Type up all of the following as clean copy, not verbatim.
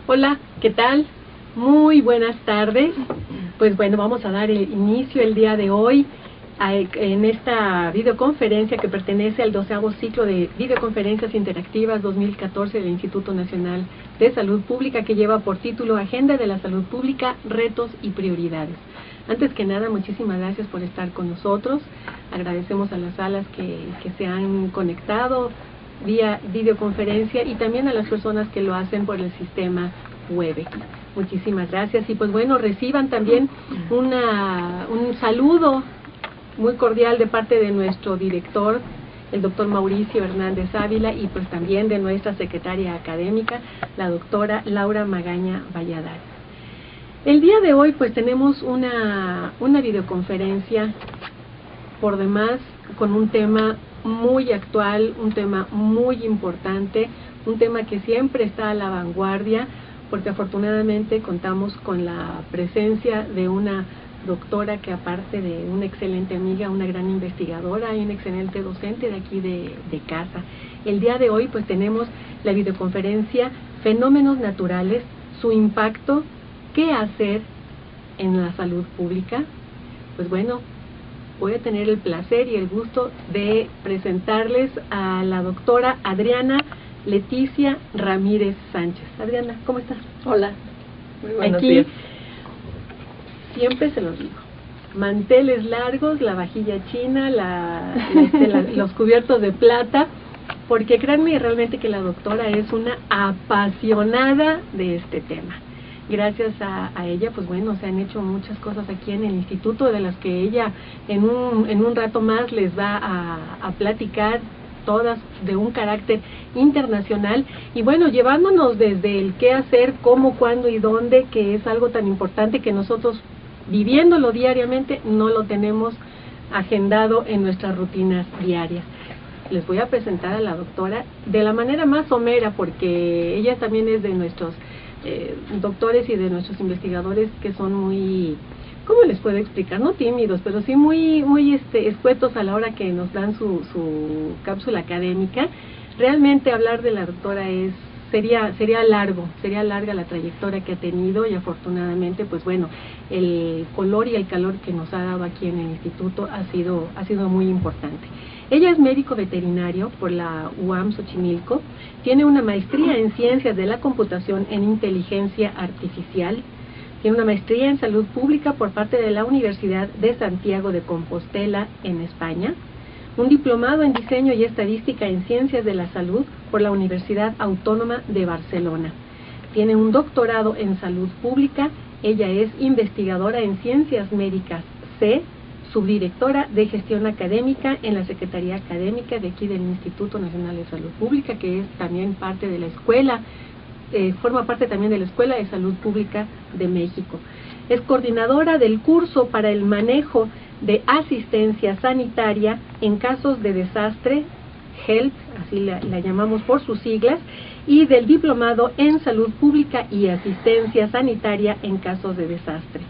Hola, ¿qué tal? Muy buenas tardes. Pues bueno, vamos a dar el inicio el día de hoy en esta videoconferencia que pertenece al 12º ciclo de videoconferencias interactivas 2014 del Instituto Nacional de Salud Pública, que lleva por título Agenda de la Salud Pública, Retos y Prioridades. Antes que nada, muchísimas gracias por estar con nosotros. Agradecemos a las salas que se han conectado vía videoconferencia y también a las personas que lo hacen por el sistema Webex. Muchísimas gracias. Y pues bueno, reciban también un saludo muy cordial de parte de nuestro director, el doctor Mauricio Hernández Ávila, y pues también de nuestra secretaria académica, la doctora Laura Magaña Valladares. El día de hoy pues tenemos una videoconferencia por demás con un tema muy actual, un tema muy importante, un tema que siempre está a la vanguardia, porque afortunadamente contamos con la presencia de una doctora que, aparte de una excelente amiga, una gran investigadora y una excelente docente de aquí de casa. El día de hoy pues tenemos la videoconferencia Fenómenos Naturales, su impacto, ¿qué hacer en la salud pública? Pues bueno, voy a tener el placer y el gusto de presentarles a la doctora Adriana Leticia Ramírez Sánchez. Adriana, ¿cómo estás? Hola, muy buenos Aquí, días. Siempre se los digo, manteles largos, la vajilla china, los cubiertos de plata, porque créanme realmente que la doctora es una apasionada de este tema. Gracias a ella, pues bueno, se han hecho muchas cosas aquí en el instituto, de las que ella en un rato más les va a platicar, todas de un carácter internacional, y bueno, llevándonos desde el qué hacer, cómo, cuándo y dónde, que es algo tan importante que nosotros, viviéndolo diariamente, no lo tenemos agendado en nuestras rutinas diarias. Les voy a presentar a la doctora de la manera más somera, porque ella también es de nuestros doctores y de nuestros investigadores que son muy, ¿cómo les puedo explicar? No tímidos, pero sí muy escuetos a la hora que nos dan su cápsula académica. Realmente hablar de la doctora sería larga la trayectoria que ha tenido, y afortunadamente, pues bueno, el color y el calor que nos ha dado aquí en el instituto ha sido muy importante. Ella es médico veterinario por la UAM Xochimilco, tiene una maestría en Ciencias de la Computación en Inteligencia Artificial, tiene una maestría en Salud Pública por parte de la Universidad de Santiago de Compostela en España, un diplomado en Diseño y Estadística en Ciencias de la Salud por la Universidad Autónoma de Barcelona. Tiene un doctorado en Salud Pública. Ella es investigadora en Ciencias Médicas C, subdirectora de Gestión Académica en la Secretaría Académica de aquí del Instituto Nacional de Salud Pública, que es también parte de la escuela, forma parte también de la Escuela de Salud Pública de México. Es coordinadora del curso para el manejo de asistencia sanitaria en casos de desastre, HELP, así la llamamos por sus siglas, y del diplomado en Salud Pública y Asistencia Sanitaria en casos de desastre.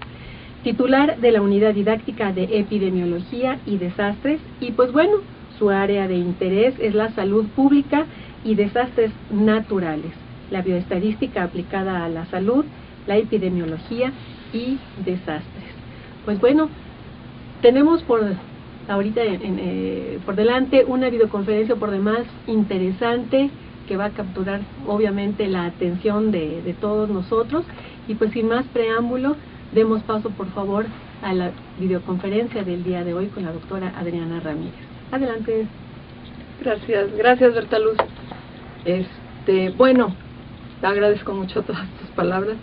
Titular de la Unidad Didáctica de Epidemiología y Desastres, y pues bueno, su área de interés es la salud pública y desastres naturales, la bioestadística aplicada a la salud, la epidemiología y desastres. Pues bueno, tenemos por delante una videoconferencia por demás interesante que va a capturar obviamente la atención de todos nosotros, y pues sin más preámbulo, demos paso por favor a la videoconferencia del día de hoy con la doctora Adriana Ramírez. Adelante. Gracias Berta Luz. Bueno, te agradezco mucho todas tus palabras.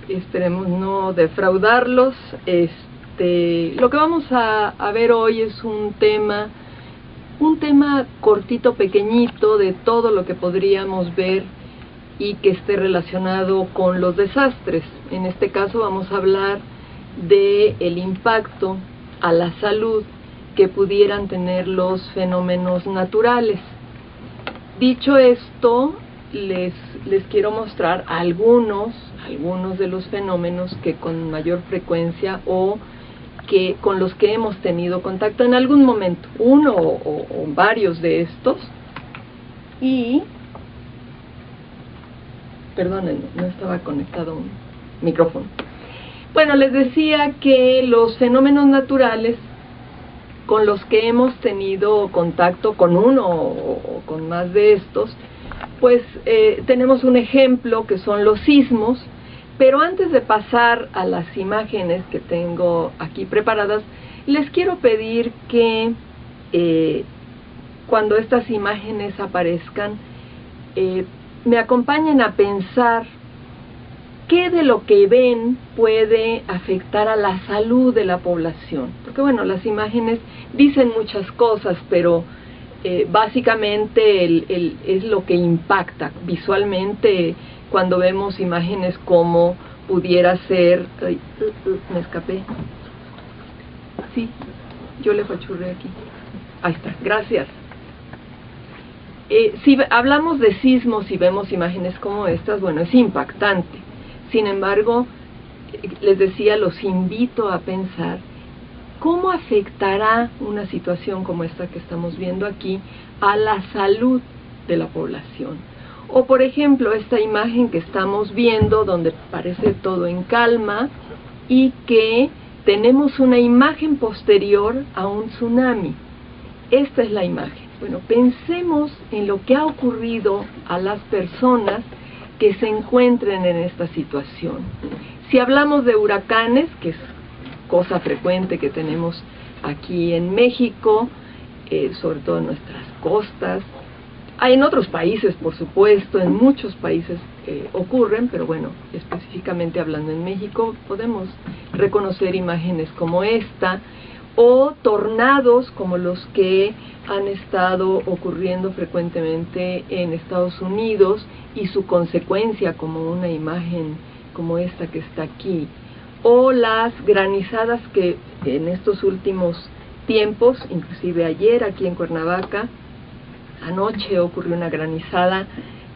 Esperemos no defraudarlos. Lo que vamos a ver hoy es un tema cortito, pequeñito, de todo lo que podríamos ver y que esté relacionado con los desastres. En este caso vamos a hablar de el impacto a la salud que pudieran tener los fenómenos naturales. Dicho esto, les quiero mostrar algunos de los fenómenos que con mayor frecuencia o que con los que hemos tenido contacto en algún momento, uno o varios de estos, y Perdonen, no estaba conectado un micrófono. Bueno, les decía que los fenómenos naturales con los que hemos tenido contacto, con uno o con más de estos, pues tenemos un ejemplo que son los sismos, pero antes de pasar a las imágenes que tengo aquí preparadas, les quiero pedir que cuando estas imágenes aparezcan, me acompañen a pensar qué de lo que ven puede afectar a la salud de la población. Porque bueno, las imágenes dicen muchas cosas, pero básicamente es lo que impacta visualmente cuando vemos imágenes como pudiera ser... me escapé. Sí, yo le fachurré aquí. Ahí está, gracias. Si hablamos de sismos y vemos imágenes como estas, bueno, es impactante. Sin embargo, les decía, los invito a pensar cómo afectará una situación como esta que estamos viendo aquí a la salud de la población. O por ejemplo, esta imagen que estamos viendo donde parece todo en calma y que tenemos una imagen posterior a un tsunami. Esta es la imagen. Bueno, pensemos en lo que ha ocurrido a las personas que se encuentren en esta situación. Si hablamos de huracanes, que es cosa frecuente que tenemos aquí en México, sobre todo en nuestras costas, hay en otros países, por supuesto, en muchos países ocurren, pero bueno, específicamente hablando en México, podemos reconocer imágenes como esta, o tornados como los que han estado ocurriendo frecuentemente en Estados Unidos y su consecuencia como una imagen como esta que está aquí, o las granizadas que en estos últimos tiempos, inclusive ayer aquí en Cuernavaca, anoche ocurrió una granizada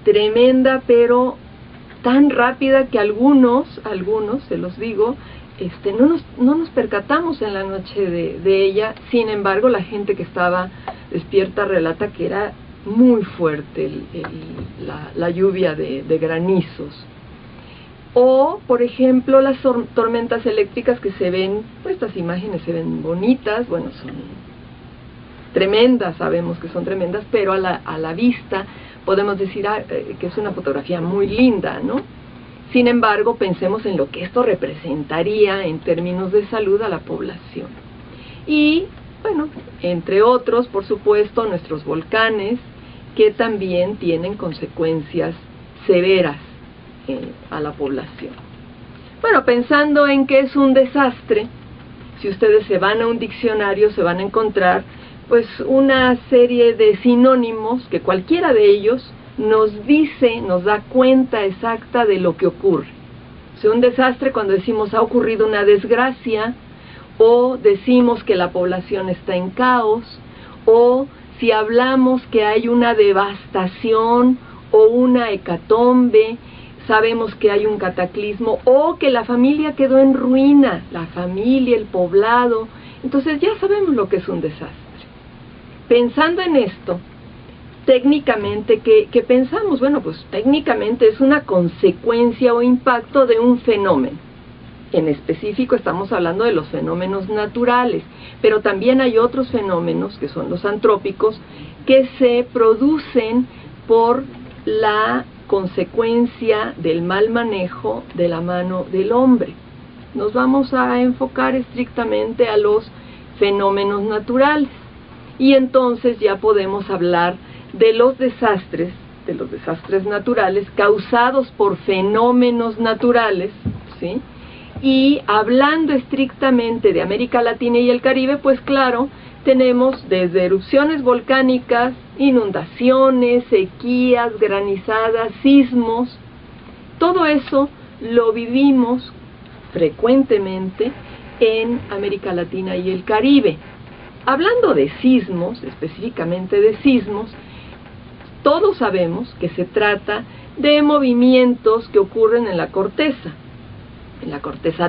tremenda, pero tan rápida que algunos, se los digo, no nos percatamos en la noche de ella. Sin embargo, la gente que estaba despierta relata que era muy fuerte la lluvia de granizos. O, por ejemplo, las tormentas eléctricas que se ven, pues estas imágenes se ven bonitas, bueno, son tremendas, sabemos que son tremendas, pero a la vista podemos decir que es una fotografía muy linda, ¿no? Sin embargo, pensemos en lo que esto representaría en términos de salud a la población. Y, bueno, entre otros, por supuesto, nuestros volcanes, que también tienen consecuencias severas a la población. Bueno, pensando en que es un desastre, si ustedes se van a un diccionario se van a encontrar pues una serie de sinónimos que cualquiera de ellos nos da cuenta exacta de lo que ocurre. O sea, un desastre cuando decimos ha ocurrido una desgracia, o decimos que la población está en caos, o si hablamos que hay una devastación o una hecatombe, sabemos que hay un cataclismo, o que la familia quedó en ruina, la familia, el poblado, entonces ya sabemos lo que es un desastre. Pensando en esto, técnicamente, ¿qué pensamos? Bueno, pues técnicamente es una consecuencia o impacto de un fenómeno. En específico estamos hablando de los fenómenos naturales, pero también hay otros fenómenos, que son los antrópicos, que se producen por la consecuencia del mal manejo de la mano del hombre. Nos vamos a enfocar estrictamente a los fenómenos naturales. Y entonces ya podemos hablar de los desastres naturales causados por fenómenos naturales, ¿sí? Y hablando estrictamente de América Latina y el Caribe, pues claro, tenemos desde erupciones volcánicas, inundaciones, sequías, granizadas, sismos. Todo eso lo vivimos frecuentemente en América Latina y el Caribe. Hablando de sismos, específicamente de sismos, todos sabemos que se trata de movimientos que ocurren en la corteza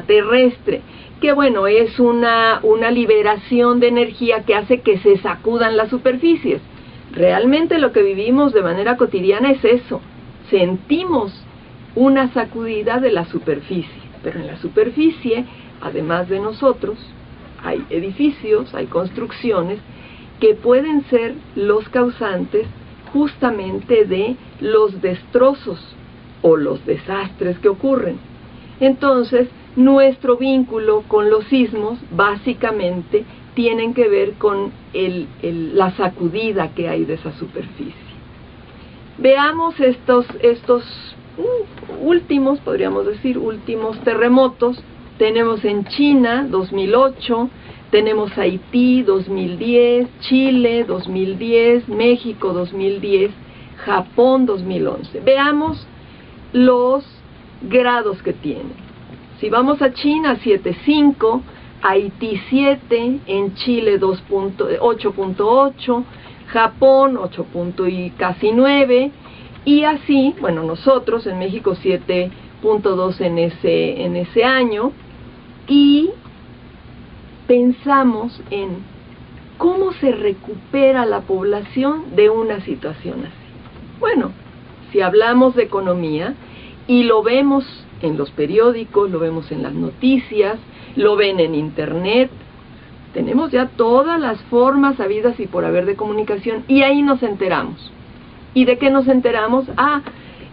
terrestre, que bueno, es una liberación de energía que hace que se sacudan las superficies. Realmente lo que vivimos de manera cotidiana es eso. Sentimos una sacudida de la superficie. Pero en la superficie, además de nosotros, hay edificios, hay construcciones que pueden ser los causantes justamente de los destrozos o los desastres que ocurren. Entonces, nuestro vínculo con los sismos básicamente tienen que ver con la sacudida que hay de esa superficie. Veamos estos últimos, podríamos decir, últimos terremotos. Tenemos en China, 2008, tenemos Haití, 2010, Chile, 2010, México, 2010, Japón, 2011. Veamos los grados que tienen. Si vamos a China, 7.5, Haití 7, en Chile 8.8, Japón 8. Y casi 9, y así, bueno, nosotros en México 7.2 en ese año, y pensamos en cómo se recupera la población de una situación así. Bueno, si hablamos de economía, y lo vemos en los periódicos, lo vemos en las noticias, lo ven en internet, tenemos ya todas las formas habidas y por haber de comunicación, y ahí nos enteramos. ¿Y de qué nos enteramos?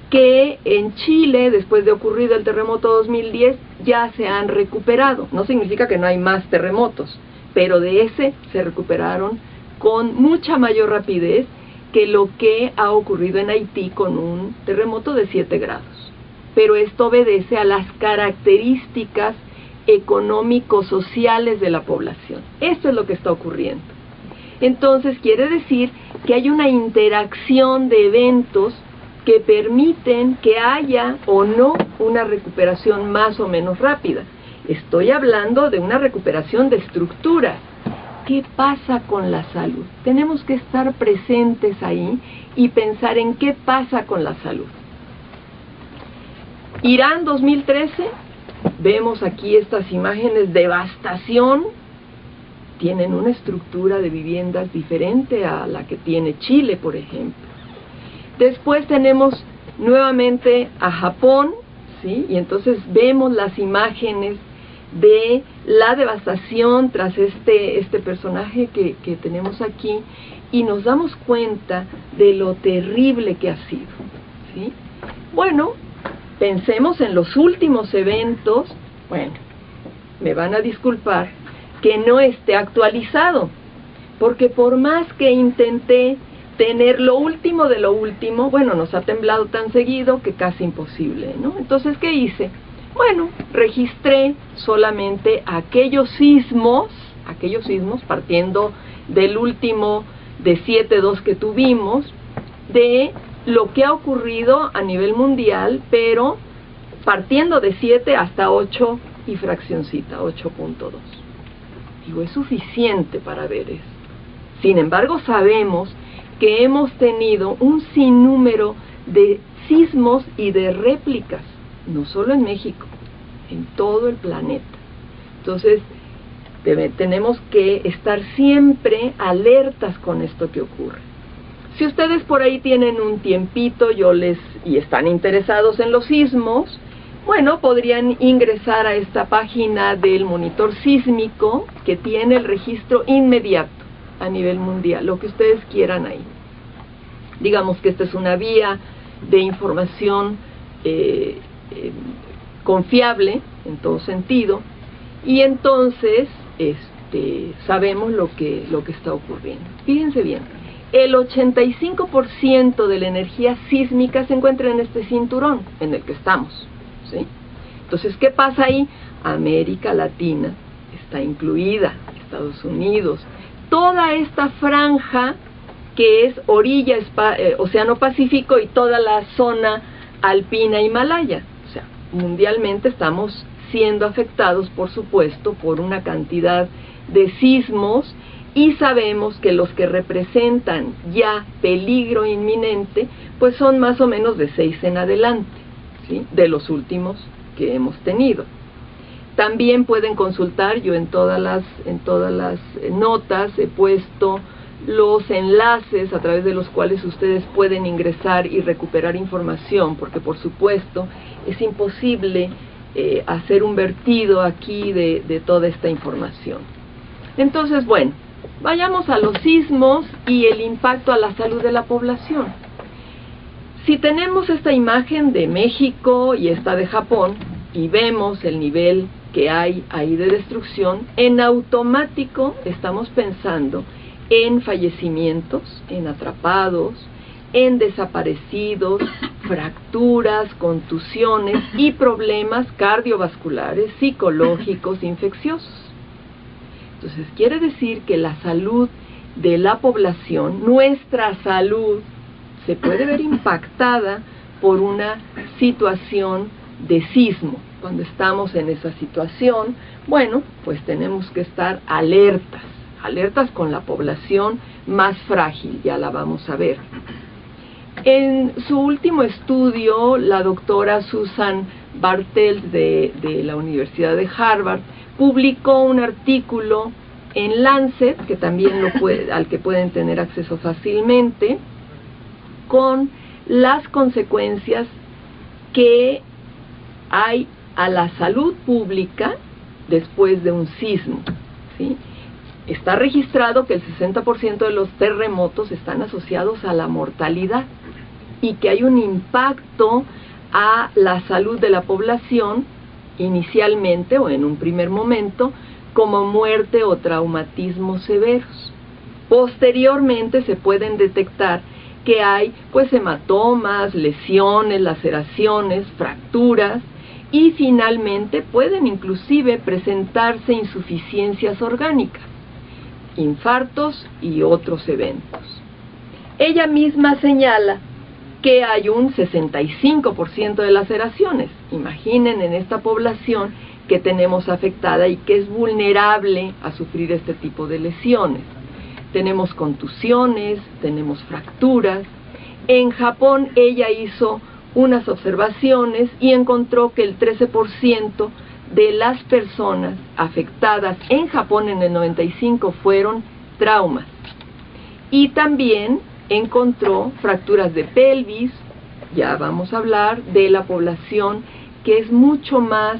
Que en Chile, después de ocurrido el terremoto 2010, ya se han recuperado. No significa que no hay más terremotos, pero de ese se recuperaron con mucha mayor rapidez que lo que ha ocurrido en Haití con un terremoto de 7 grados. Pero esto obedece a las características económico-sociales de la población. Esto es lo que está ocurriendo. Entonces quiere decir que hay una interacción de eventos que permiten que haya o no una recuperación más o menos rápida. Estoy hablando de una recuperación de estructuras. ¿Qué pasa con la salud? Tenemos que estar presentes ahí y pensar en qué pasa con la salud. Irán 2013, vemos aquí estas imágenes, devastación, tienen una estructura de viviendas diferente a la que tiene Chile, por ejemplo. Después tenemos nuevamente a Japón, ¿sí? Y entonces vemos las imágenes de la devastación tras este personaje que tenemos aquí, y nos damos cuenta de lo terrible que ha sido, ¿sí? Bueno, pensemos en los últimos eventos. Bueno, me van a disculpar que no esté actualizado, porque por más que intenté tener lo último de lo último, bueno, nos ha temblado tan seguido que casi imposible, ¿no? Entonces, ¿qué hice? Bueno, registré solamente aquellos sismos partiendo del último de 7.2 que tuvimos, de lo que ha ocurrido a nivel mundial, pero partiendo de 7 hasta 8 y fraccioncita, 8.2. Digo, es suficiente para ver eso. Sin embargo, sabemos que hemos tenido un sinnúmero de sismos y de réplicas, no solo en México, en todo el planeta. Entonces, tenemos que estar siempre alertas con esto que ocurre. Si ustedes por ahí tienen un tiempito y están interesados en los sismos, bueno, podrían ingresar a esta página del monitor sísmico, que tiene el registro inmediato a nivel mundial, lo que ustedes quieran ahí. Digamos que esta es una vía de información confiable en todo sentido, y entonces sabemos lo que está ocurriendo. Fíjense bien, el 85% de la energía sísmica se encuentra en este cinturón en el que estamos, ¿sí? Entonces, ¿qué pasa ahí? América Latina está incluida, Estados Unidos, toda esta franja que es orilla Océano Pacífico y toda la zona alpina Himalaya. O sea, mundialmente estamos siendo afectados, por supuesto, por una cantidad de sismos, y sabemos que los que representan ya peligro inminente, pues son más o menos de 6 en adelante, ¿sí? De los últimos que hemos tenido. También pueden consultar, yo en todas las notas he puesto los enlaces a través de los cuales ustedes pueden ingresar y recuperar información, porque por supuesto es imposible hacer un vertido aquí de toda esta información. Entonces, bueno, vayamos a los sismos y el impacto a la salud de la población. Si tenemos esta imagen de México y esta de Japón, y vemos el nivel que hay ahí de destrucción, en automático estamos pensando en fallecimientos, en atrapados, en desaparecidos, fracturas, contusiones y problemas cardiovasculares, psicológicos, infecciosos. Entonces, quiere decir que la salud de la población, nuestra salud, se puede ver impactada por una situación de sismo. Cuando estamos en esa situación, bueno, pues tenemos que estar alertas con la población más frágil, ya la vamos a ver. En su último estudio, la doctora Susan Bartels de la Universidad de Harvard publicó un artículo en Lancet, que también al que pueden tener acceso fácilmente, con las consecuencias que hay a la salud pública después de un sismo, ¿sí? Está registrado que el 60% de los terremotos están asociados a la mortalidad y que hay un impacto a la salud de la población inicialmente o en un primer momento como muerte o traumatismos severos. Posteriormente se pueden detectar que hay pues hematomas, lesiones, laceraciones, fracturas y finalmente pueden inclusive presentarse insuficiencias orgánicas, infartos y otros eventos. Ella misma señala que hay un 65% de laceraciones. Imaginen en esta población que tenemos afectada y que es vulnerable a sufrir este tipo de lesiones. Tenemos contusiones, tenemos fracturas. En Japón ella hizo unas observaciones y encontró que el 13% de las personas afectadas en Japón en el 95 fueron traumas. Y también encontró fracturas de pelvis. Ya vamos a hablar de la población que es mucho más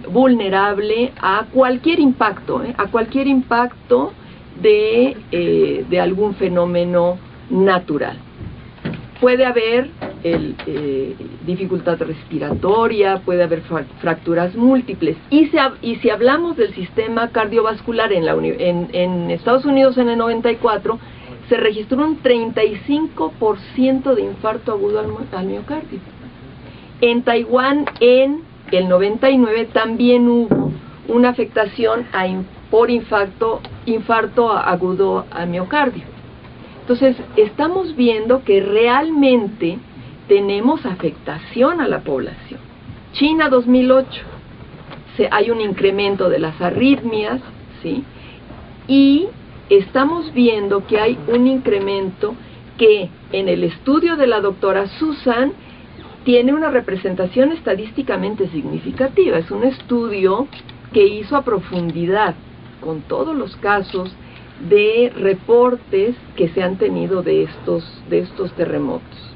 vulnerable a cualquier impacto, de algún fenómeno natural. Puede haber dificultad respiratoria, puede haber fracturas múltiples. Y si hablamos del sistema cardiovascular en Estados Unidos en el 94, se registró un 35% de infarto agudo al miocardio. En Taiwán en el 99 también hubo una afectación por infarto agudo al miocardio. Entonces, estamos viendo que realmente tenemos afectación a la población. China 2008, hay un incremento de las arritmias, ¿sí? Y estamos viendo que hay un incremento que en el estudio de la doctora Susan tiene una representación estadísticamente significativa. Es un estudio que hizo a profundidad con todos los casos de reportes que se han tenido de estos terremotos.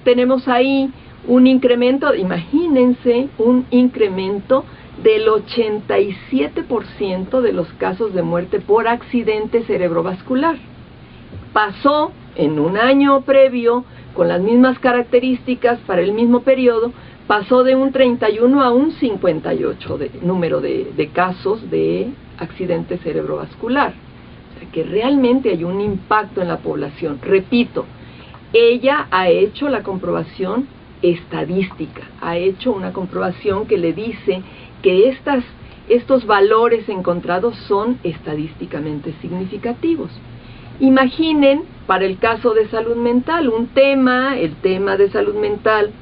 Tenemos ahí un incremento, imagínense, un incremento del 87% de los casos de muerte por accidente cerebrovascular. Pasó en un año previo, con las mismas características para el mismo periodo, pasó de un 31 a un 58 número de casos de accidente cerebrovascular. O sea que realmente hay un impacto en la población. Repito, ella ha hecho la comprobación estadística, ha hecho una comprobación que le dice que estos valores encontrados son estadísticamente significativos. Imaginen, para el caso de salud mental, el tema de salud mental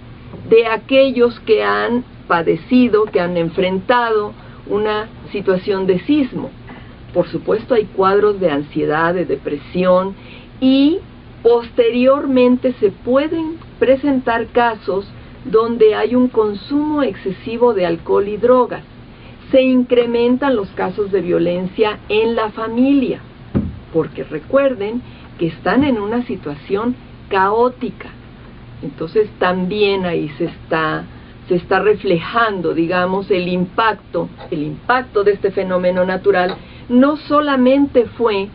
de aquellos que han padecido, que han enfrentado una situación de sismo. Por supuesto, hay cuadros de ansiedad, de depresión, y posteriormente se pueden presentar casos donde hay un consumo excesivo de alcohol y drogas. Se incrementan los casos de violencia en la familia. porque recuerden que están en una situación caótica. Entonces también ahí se está reflejando, digamos, el impacto de este fenómeno natural. No solamente fue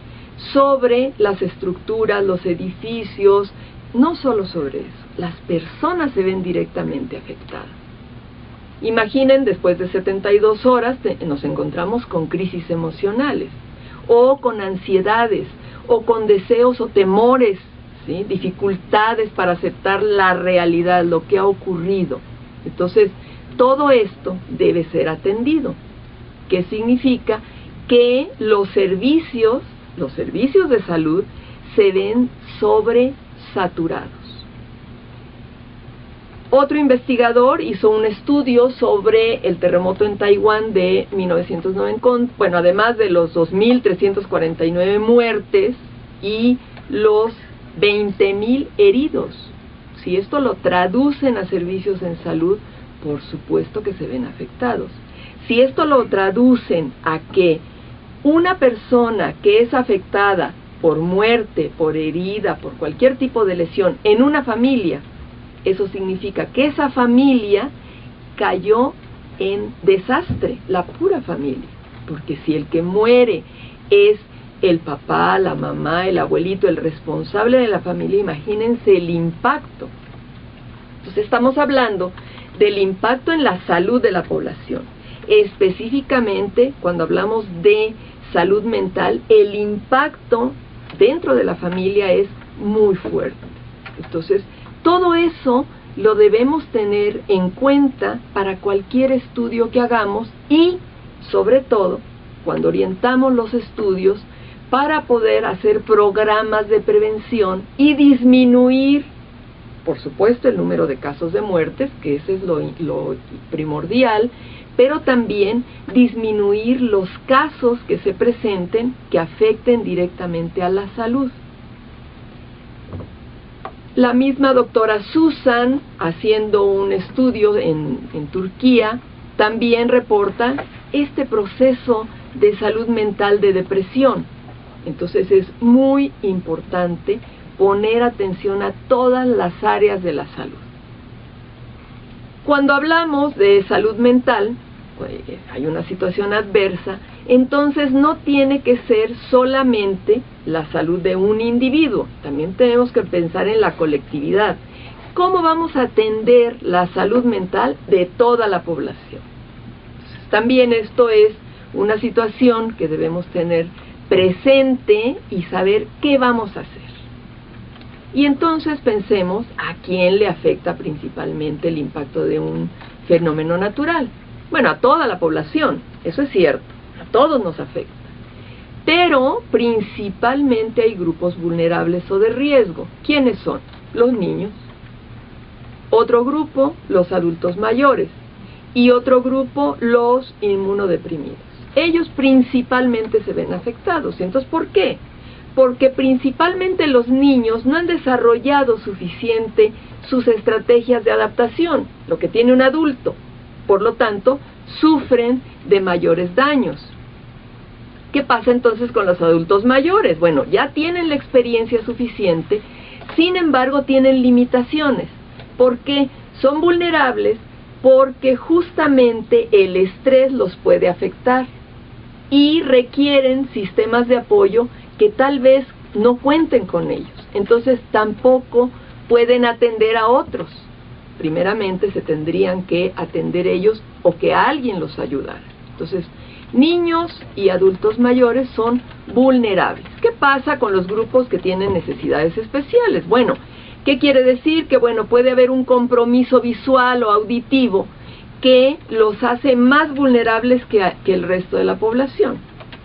sobre las estructuras, los edificios, no solo sobre eso, las personas se ven directamente afectadas. Imaginen, después de 72 horas nos encontramos con crisis emocionales, o con ansiedades, o con deseos o temores, ¿sí? Dificultades para aceptar la realidad, lo que ha ocurrido. Entonces, todo esto debe ser atendido. ¿Qué significa? Que los servicios de salud se ven sobresaturados. Otro investigador hizo un estudio sobre el terremoto en Taiwán de 1990, bueno, además de los 2.349 muertes y los 20.000 heridos. Si esto lo traducen a servicios en salud, por supuesto que se ven afectados. Si esto lo traducen a que una persona que es afectada por muerte, por herida, por cualquier tipo de lesión en una familia, eso significa que esa familia cayó en desastre, la pura familia. Porque si el que muere es el papá, la mamá, el abuelito, el responsable de la familia, imagínense el impacto. Entonces estamos hablando del impacto en la salud de la población. Específicamente, cuando hablamos de salud mental, el impacto dentro de la familia es muy fuerte. Entonces, todo eso lo debemos tener en cuenta para cualquier estudio que hagamos y, sobre todo, cuando orientamos los estudios para poder hacer programas de prevención y disminuir, por supuesto, el número de casos de muertes, que ese es lo primordial, pero también disminuir los casos que se presenten que afecten directamente a la salud. La misma doctora Susan, haciendo un estudio en Turquía, también reporta este proceso de salud mental de depresión. Entonces es muy importante poner atención a todas las áreas de la salud. Cuando hablamos de salud mental, hay una situación adversa, entonces no tiene que ser solamente la salud de un individuo, también tenemos que pensar en la colectividad. ¿Cómo vamos a atender la salud mental de toda la población? Entonces, también esto es una situación que debemos tener presente y saber qué vamos a hacer. Y entonces pensemos a quién le afecta principalmente el impacto de un fenómeno natural. Bueno, a toda la población, eso es cierto, a todos nos afecta. Pero principalmente hay grupos vulnerables o de riesgo. ¿Quiénes son? Los niños. Otro grupo, los adultos mayores. Y otro grupo, los inmunodeprimidos. Ellos principalmente se ven afectados. Entonces, ¿por qué? Porque principalmente los niños no han desarrollado suficiente sus estrategias de adaptación, lo que tiene un adulto. Por lo tanto, sufren de mayores daños. ¿Qué pasa entonces con los adultos mayores? Bueno, ya tienen la experiencia suficiente, sin embargo tienen limitaciones. ¿Por qué? Son vulnerables porque justamente el estrés los puede afectar y requieren sistemas de apoyo que tal vez no cuenten con ellos. Entonces tampoco pueden atender a otros. Primeramente se tendrían que atender ellos o que alguien los ayudara. Entonces, niños y adultos mayores son vulnerables. ¿Qué pasa con los grupos que tienen necesidades especiales? Bueno, ¿qué quiere decir? Que bueno, puede haber un compromiso visual o auditivo que los hace más vulnerables que el resto de la población.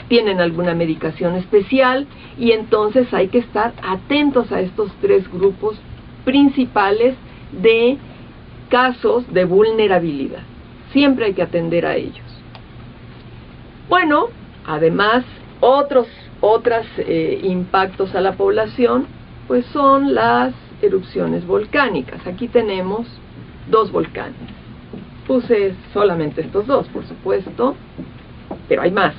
Tienen alguna medicación especial y entonces hay que estar atentos a estos tres grupos principales de casos de vulnerabilidad. Siempre hay que atender a ellos. Bueno, además, otros impactos a la población, pues son las erupciones volcánicas. Aquí tenemos 2 volcanes. Puse solamente estos 2, por supuesto, pero hay más.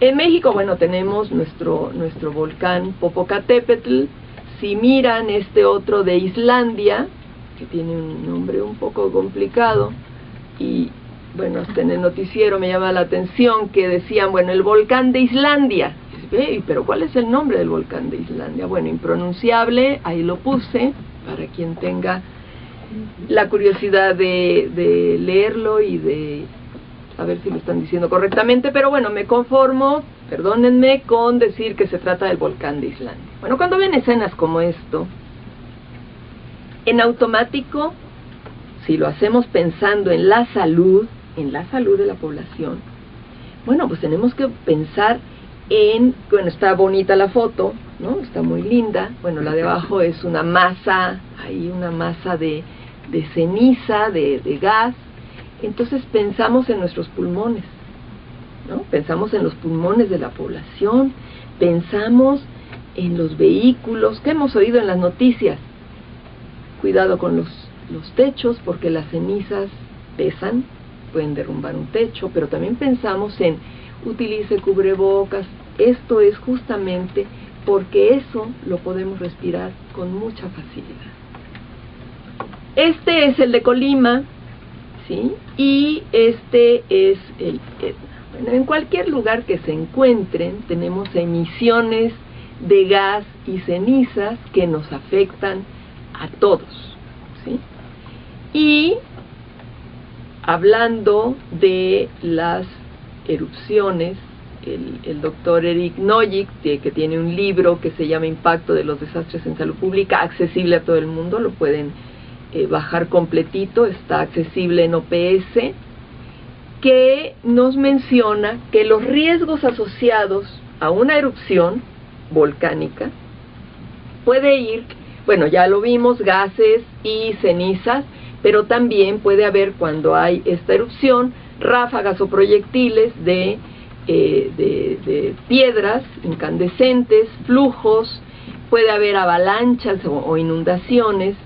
En México, bueno, tenemos nuestro volcán Popocatépetl. Si miran este otro de Islandia, que tiene un nombre un poco complicado, y bueno, hasta en el noticiero me llama la atención que decían, bueno, el volcán de Islandia. Pero ¿cuál es el nombre del volcán de Islandia? Bueno, impronunciable, ahí lo puse, para quien tenga la curiosidad de leerlo y de a ver si lo están diciendo correctamente, pero bueno, me conformo, perdónenme, con decir que se trata del volcán de Islandia. Bueno, cuando ven escenas como esto, en automático, si lo hacemos pensando en la salud de la población, bueno, pues tenemos que pensar en, bueno, está bonita la foto, ¿no? Está muy linda. Bueno, la de abajo es una masa, hay una masa de ceniza, de gas. Entonces pensamos en nuestros pulmones, ¿no? Pensamos en los pulmones de la población, pensamos en los vehículos que hemos oído en las noticias. Cuidado con los techos, porque las cenizas pesan, pueden derrumbar un techo, pero también pensamos en utilice cubrebocas. Esto es justamente porque eso lo podemos respirar con mucha facilidad. Este es el de Colima, ¿sí? Y este es el Etna. Bueno, en cualquier lugar que se encuentren tenemos emisiones de gas y cenizas que nos afectan a todos, ¿sí? Y hablando de las erupciones, el doctor Eric Nojic, que tiene un libro que se llama Impacto de los desastres en salud pública, accesible a todo el mundo, lo pueden bajar completito, está accesible en OPS, que nos menciona que los riesgos asociados a una erupción volcánica puede ir, bueno, ya lo vimos, gases y cenizas, pero también puede haber, cuando hay esta erupción, ráfagas o proyectiles de piedras incandescentes, flujos, puede haber avalanchas o inundaciones,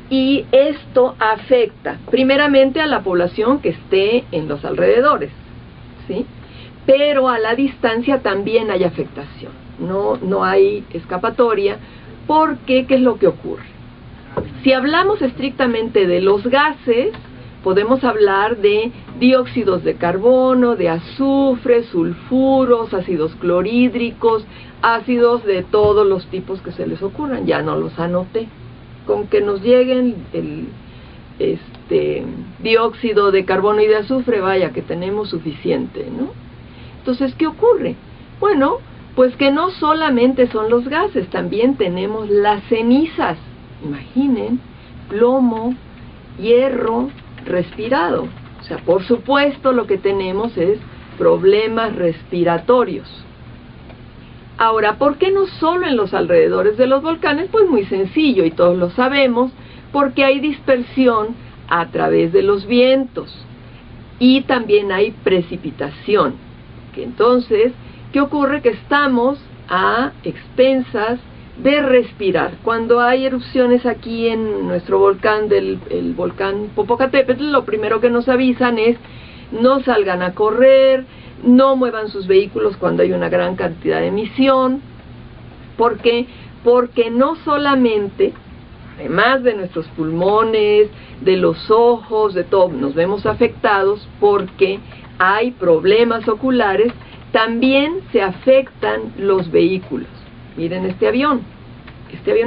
y esto afecta primeramente a la población que esté en los alrededores, ¿sí? Pero a la distancia también hay afectación, no hay escapatoria, porque ¿qué es lo que ocurre? Si hablamos estrictamente de los gases, podemos hablar de dióxidos de carbono, de azufre, sulfuros, ácidos clorhídricos, ácidos de todos los tipos que se les ocurran. Ya no los anoté. Con que nos lleguen el dióxido de carbono y de azufre, vaya que tenemos suficiente, ¿no? Entonces, ¿qué ocurre? Bueno, pues que no solamente son los gases, también tenemos las cenizas. Imaginen, plomo, hierro respirado. O sea, por supuesto lo que tenemos es problemas respiratorios. Ahora, ¿por qué no solo en los alrededores de los volcanes? Pues muy sencillo, y todos lo sabemos, porque hay dispersión a través de los vientos y también hay precipitación. Que entonces, ¿qué ocurre? Que estamos a expensas de respirar. Cuando hay erupciones aquí en nuestro volcán, el volcán Popocatépetl, lo primero que nos avisan es no salgan a correr, no muevan sus vehículos cuando hay una gran cantidad de emisión. ¿Por qué? Porque no solamente, además de nuestros pulmones, de los ojos, de todo, nos vemos afectados porque hay problemas oculares, también se afectan los vehículos. Miren este avión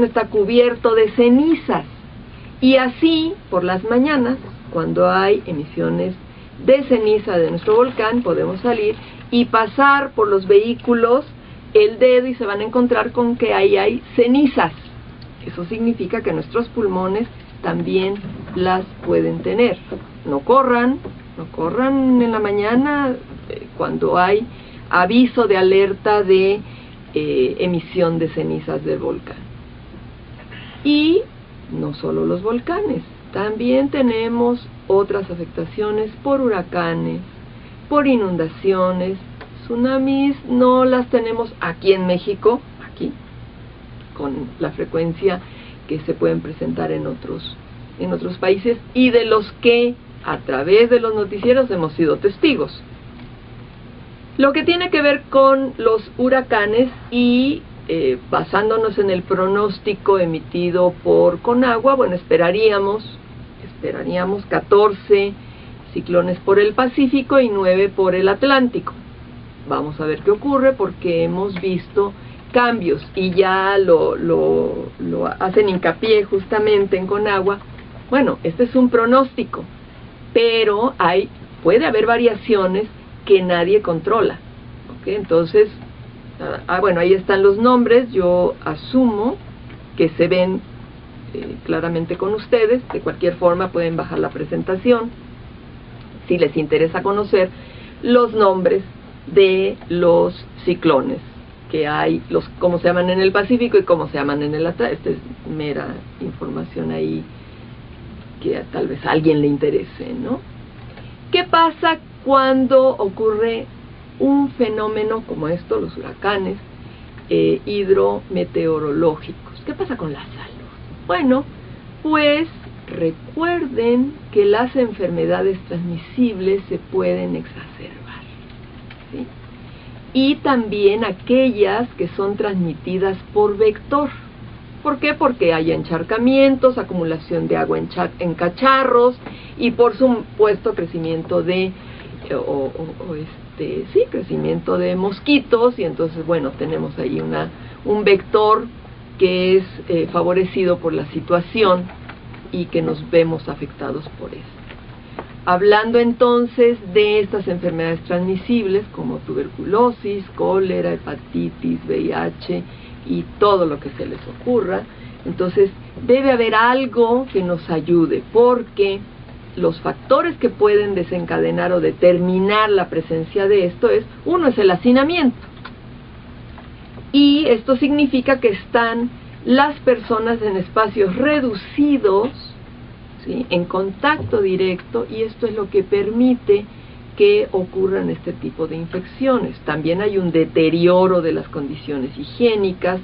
está cubierto de cenizas, y así por las mañanas, cuando hay emisiones de ceniza de nuestro volcán, podemos salir y pasar por los vehículos el dedo y se van a encontrar con que ahí hay cenizas. Eso significa que nuestros pulmones también las pueden tener. No corran en la mañana cuando hay aviso de alerta de emisión de cenizas del volcán. Y no solo los volcanes, también tenemos otras afectaciones por huracanes, por inundaciones, tsunamis. No las tenemos aquí en México, aquí, con la frecuencia que se pueden presentar en otros países, y de los que a través de los noticieros hemos sido testigos. Lo que tiene que ver con los huracanes y basándonos en el pronóstico emitido por Conagua, bueno, esperaríamos 14 ciclones por el Pacífico y 9 por el Atlántico. Vamos a ver qué ocurre porque hemos visto cambios y ya lo hacen hincapié justamente en Conagua. Bueno, este es un pronóstico, pero puede haber variaciones que nadie controla, ¿ok? Entonces, bueno, ahí están los nombres, yo asumo que se ven claramente con ustedes. De cualquier forma pueden bajar la presentación si les interesa conocer los nombres de los ciclones que hay, cómo se llaman en el Pacífico y cómo se llaman en el Atlántico. Esta es mera información ahí que tal vez a alguien le interese, ¿no? ¿Qué pasa cuando ocurre un fenómeno como esto, los huracanes hidrometeorológicos? ¿Qué pasa con la salud? Bueno, pues recuerden que las enfermedades transmisibles se pueden exacerbar, ¿sí? Y también aquellas que son transmitidas por vector. ¿Por qué? Porque hay encharcamientos, acumulación de agua en cacharros y por supuesto crecimiento de crecimiento de mosquitos, y entonces bueno, tenemos ahí un vector que es favorecido por la situación y que nos vemos afectados por eso. Hablando entonces de estas enfermedades transmisibles como tuberculosis, cólera, hepatitis, VIH y todo lo que se les ocurra, entonces debe haber algo que nos ayude, porque los factores que pueden desencadenar o determinar la presencia de esto uno es el hacinamiento, y esto significa que están las personas en espacios reducidos, ¿sí?, en contacto directo, y esto es lo que permite que ocurran este tipo de infecciones. También hay un deterioro de las condiciones higiénicas,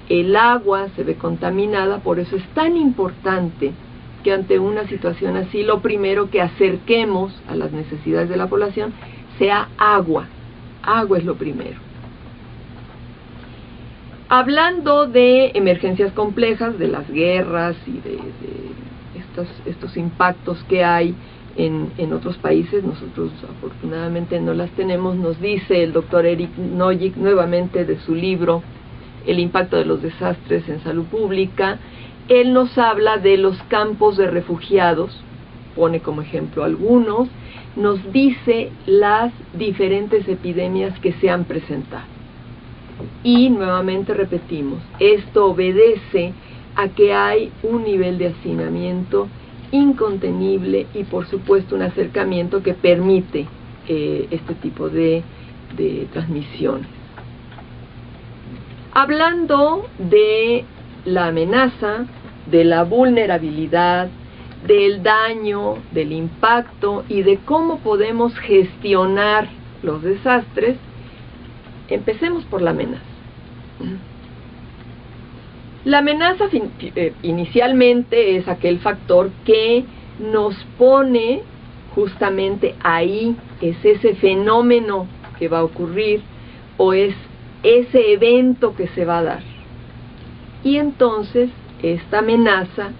el agua se ve contaminada, por eso es tan importante que ante una situación así, lo primero que acerquemos a las necesidades de la población sea agua. Agua es lo primero. Hablando de emergencias complejas, de las guerras y de estos impactos que hay en otros países, nosotros afortunadamente no las tenemos, nos dice el doctor Eric Nojic nuevamente de su libro El impacto de los desastres en salud pública. Él nos habla de los campos de refugiados, pone como ejemplo algunos, nos dice las diferentes epidemias que se han presentado. Y nuevamente repetimos, esto obedece a que hay un nivel de hacinamiento incontenible y por supuesto un acercamiento que permite este tipo de transmisiones. Hablando de la amenaza, de la vulnerabilidad, del daño, del impacto y de cómo podemos gestionar los desastres, empecemos por la amenaza. La amenaza inicialmente es aquel factor que nos pone justamente ahí, es ese fenómeno que va a ocurrir o es ese evento que se va a dar. Y entonces esta amenaza,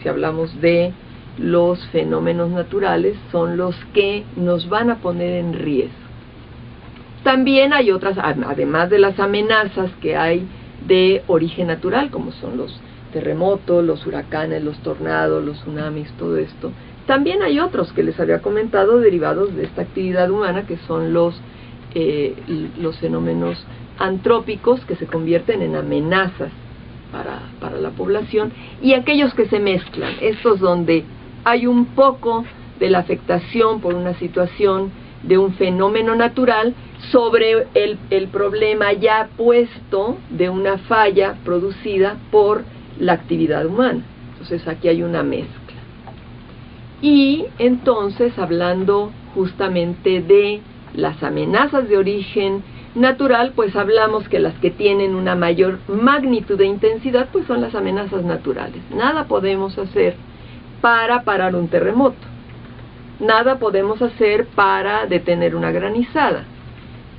si hablamos de los fenómenos naturales, son los que nos van a poner en riesgo. También hay otras, además de las amenazas que hay de origen natural, como son los terremotos, los huracanes, los tornados, los tsunamis, todo esto. También hay otros que les había comentado derivados de esta actividad humana, que son los fenómenos antrópicos que se convierten en amenazas para la población, y aquellos que se mezclan, estos donde hay un poco de la afectación por una situación de un fenómeno natural sobre el problema ya puesto de una falla producida por la actividad humana. Entonces aquí hay una mezcla. Y entonces, hablando justamente de las amenazas de origen natural, pues hablamos que las que tienen una mayor magnitud de intensidad pues son las amenazas naturales. Nada podemos hacer para parar un terremoto, nada podemos hacer para detener una granizada,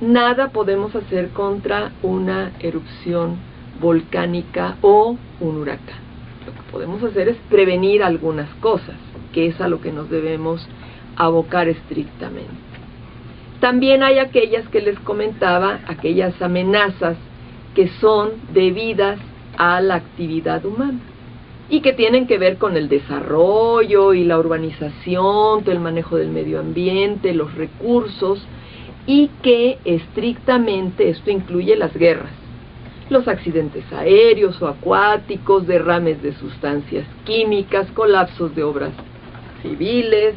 nada podemos hacer contra una erupción volcánica o un huracán. Lo que podemos hacer es prevenir algunas cosas, que es a lo que nos debemos abocar estrictamente. También hay aquellas que les comentaba, aquellas amenazas que son debidas a la actividad humana y que tienen que ver con el desarrollo y la urbanización, todo el manejo del medio ambiente, los recursos, y que estrictamente esto incluye las guerras, los accidentes aéreos o acuáticos, derrames de sustancias químicas, colapsos de obras civiles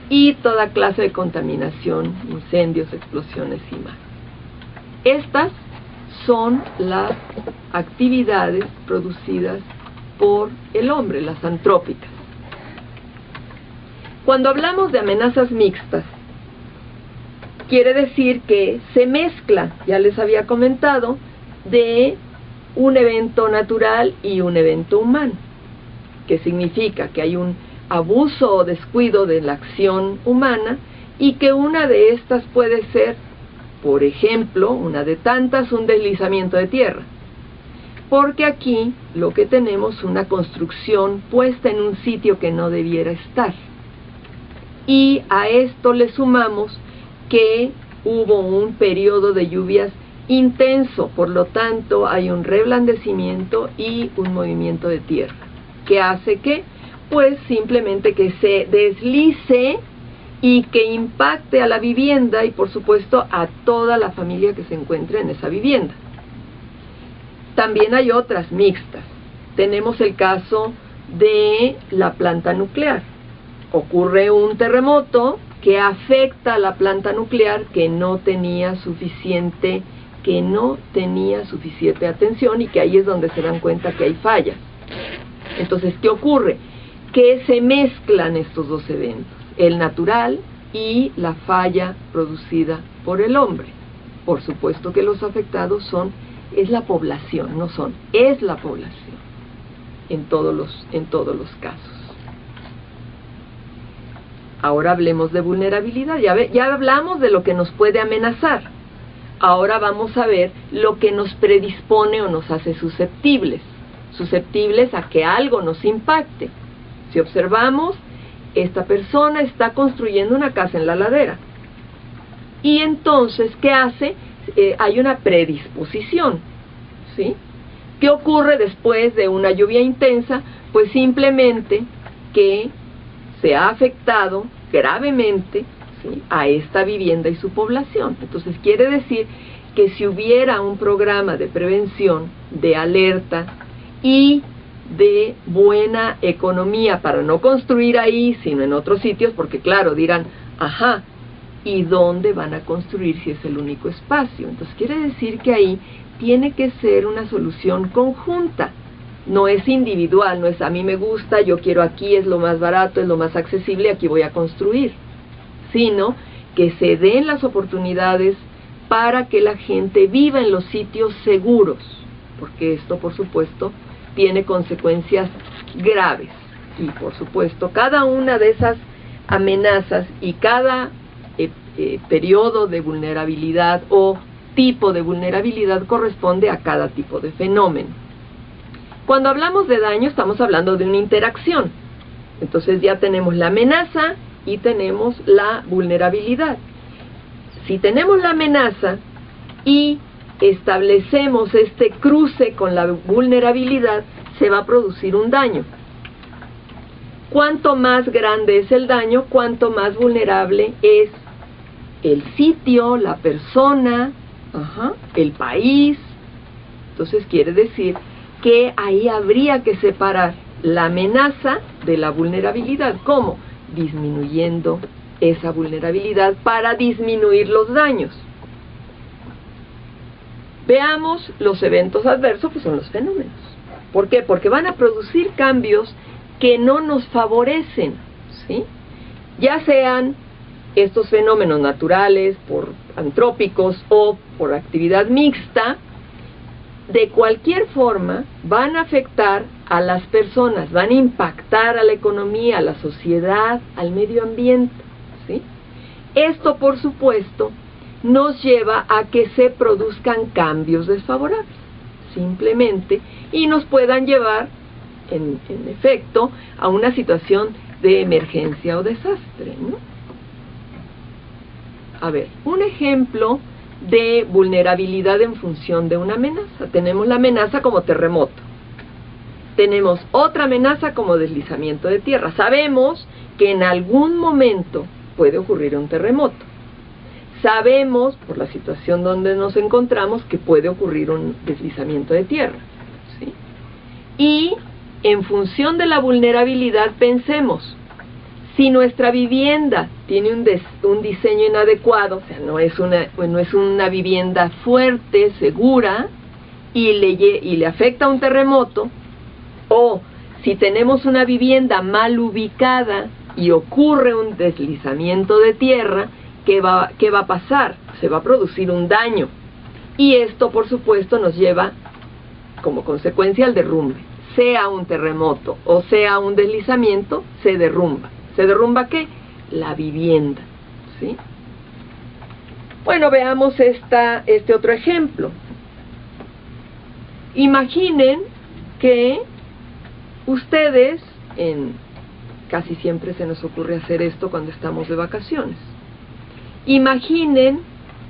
y toda clase de contaminación, incendios, explosiones y más. Estas son las actividades producidas por el hombre, las antrópicas. Cuando hablamos de amenazas mixtas, quiere decir que se mezcla, ya les había comentado, de un evento natural y un evento humano, que significa que hay un abuso o descuido de la acción humana y que una de estas puede ser, por ejemplo, una de tantas, un deslizamiento de tierra. Porque aquí lo que tenemos es una construcción puesta en un sitio que no debiera estar. Y a esto le sumamos que hubo un periodo de lluvias intenso, por lo tanto hay un reblandecimiento y un movimiento de tierra, que hace que, pues simplemente que se deslice y que impacte a la vivienda y por supuesto a toda la familia que se encuentre en esa vivienda. También hay otras mixtas. Tenemos el caso de la planta nuclear. Ocurre un terremoto que afecta a la planta nuclear que no tenía suficiente atención y que ahí es donde se dan cuenta que hay fallas. Entonces, ¿qué ocurre? Que se mezclan estos dos eventos, el natural y la falla producida por el hombre. Por supuesto que los afectados es la población, es la población en todos los casos. Ahora hablemos de vulnerabilidad. Ya hablamos de lo que nos puede amenazar. Ahora vamos a ver lo que nos predispone o nos hace susceptibles a que algo nos impacte. Si observamos, esta persona está construyendo una casa en la ladera. Y entonces, ¿qué hace? Hay una predisposición, ¿sí? ¿Qué ocurre después de una lluvia intensa? Pues simplemente que se ha afectado gravemente, ¿sí?, a esta vivienda y su población. Entonces quiere decir que si hubiera un programa de prevención, de alerta y de buena economía para no construir ahí, sino en otros sitios, porque claro, dirán, ajá, ¿y dónde van a construir si es el único espacio? Entonces quiere decir que ahí tiene que ser una solución conjunta. No es individual, no es a mí me gusta, yo quiero aquí, es lo más barato, es lo más accesible, aquí voy a construir, sino que se den las oportunidades para que la gente viva en los sitios seguros, porque esto, por supuesto, tiene consecuencias graves. Y, por supuesto, cada una de esas amenazas y cada periodo de vulnerabilidad o tipo de vulnerabilidad corresponde a cada tipo de fenómeno. Cuando hablamos de daño, estamos hablando de una interacción. Entonces ya tenemos la amenaza y tenemos la vulnerabilidad. Si tenemos la amenaza y establecemos este cruce con la vulnerabilidad, se va a producir un daño. Cuanto más grande es el daño, cuanto más vulnerable es el sitio, la persona, el país. Entonces quiere decir que ahí habría que separar la amenaza de la vulnerabilidad. ¿Cómo? Disminuyendo esa vulnerabilidad para disminuir los daños. Veamos los eventos adversos, pues son los fenómenos. ¿Por qué? Porque van a producir cambios que no nos favorecen, ¿sí? Ya sean estos fenómenos naturales, por antrópicos o por actividad mixta, de cualquier forma van a afectar a las personas, van a impactar a la economía, a la sociedad, al medio ambiente, ¿sí? Esto, por supuesto, nos lleva a que se produzcan cambios desfavorables, simplemente, y nos puedan llevar, en efecto, a una situación de emergencia o desastre, ¿no? A ver, un ejemplo de vulnerabilidad en función de una amenaza. Tenemos la amenaza como terremoto. Tenemos otra amenaza como deslizamiento de tierra. Sabemos que en algún momento puede ocurrir un terremoto. Sabemos, por la situación donde nos encontramos, que puede ocurrir un deslizamiento de tierra, ¿sí? Y en función de la vulnerabilidad pensemos, si nuestra vivienda tiene un diseño inadecuado, o sea, no es una vivienda fuerte, segura, y le afecta un terremoto, o si tenemos una vivienda mal ubicada y ocurre un deslizamiento de tierra, ¿qué va a pasar? Se va a producir un daño. Y esto, por supuesto, nos lleva como consecuencia al derrumbe. Sea un terremoto o sea un deslizamiento, se derrumba. ¿Se derrumba qué? La vivienda, ¿sí? Bueno, veamos este otro ejemplo. Imaginen que ustedes, casi siempre se nos ocurre hacer esto cuando estamos de vacaciones. Imaginen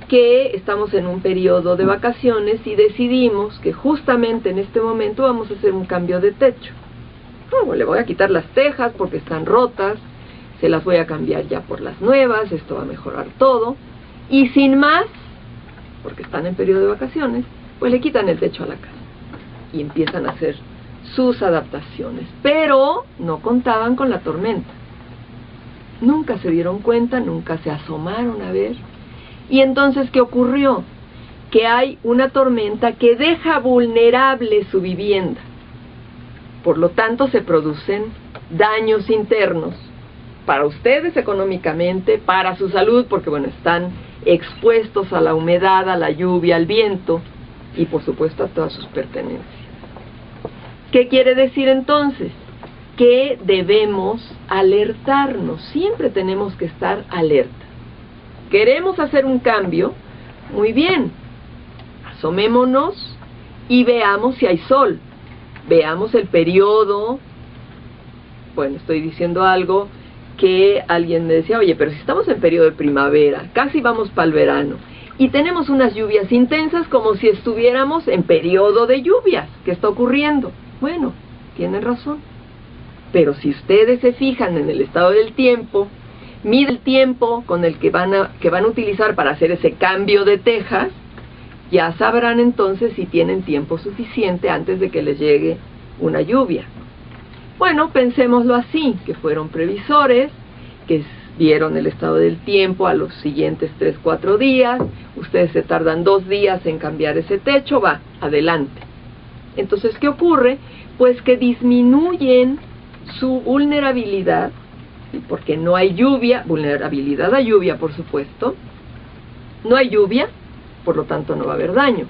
que estamos en un periodo de vacaciones y decidimos que justamente en este momento vamos a hacer un cambio de techo. Bueno, le voy a quitar las tejas porque están rotas, se las voy a cambiar ya por las nuevas, esto va a mejorar todo. Y sin más, porque están en periodo de vacaciones, pues le quitan el techo a la casa y empiezan a hacer sus adaptaciones. Pero no contaban con la tormenta. Nunca se dieron cuenta, nunca se asomaron a ver. Y entonces, ¿qué ocurrió? Que hay una tormenta que deja vulnerable su vivienda. Por lo tanto, se producen daños internos para ustedes económicamente, para su salud, porque bueno, están expuestos a la humedad, a la lluvia, al viento y por supuesto a todas sus pertenencias. ¿Qué quiere decir entonces? Que debemos alertarnos, siempre tenemos que estar alerta. ¿Queremos hacer un cambio? Muy bien, asomémonos y veamos si hay sol, veamos el periodo. Bueno, estoy diciendo algo que alguien me decía, oye, pero si estamos en periodo de primavera, casi vamos para el verano, y tenemos unas lluvias intensas como si estuviéramos en periodo de lluvias, ¿qué está ocurriendo? Bueno, tienen razón, pero si ustedes se fijan en el estado del tiempo, mide el tiempo con el que van a utilizar para hacer ese cambio de tejas, ya sabrán entonces si tienen tiempo suficiente antes de que les llegue una lluvia. Bueno, pensémoslo así, que fueron previsores, que vieron el estado del tiempo a los siguientes 3-4 días, ustedes se tardan 2 días en cambiar ese techo, va, adelante. Entonces, ¿qué ocurre? Pues que disminuyen su vulnerabilidad, porque no hay lluvia, vulnerabilidad a lluvia, por supuesto, no hay lluvia, por lo tanto no va a haber daño.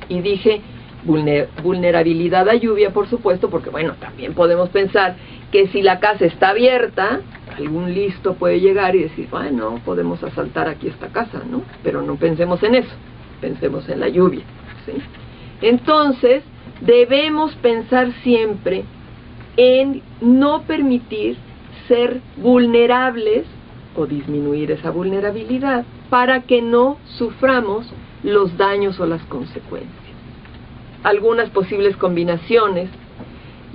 Y dije vulnerabilidad a lluvia, por supuesto, porque bueno, también podemos pensar que si la casa está abierta, algún listo puede llegar y decir, bueno, podemos asaltar aquí esta casa, ¿no? Pero no pensemos en eso, pensemos en la lluvia, ¿sí? Entonces, debemos pensar siempre en no permitir ser vulnerables o disminuir esa vulnerabilidad para que no suframos los daños o las consecuencias. Algunas posibles combinaciones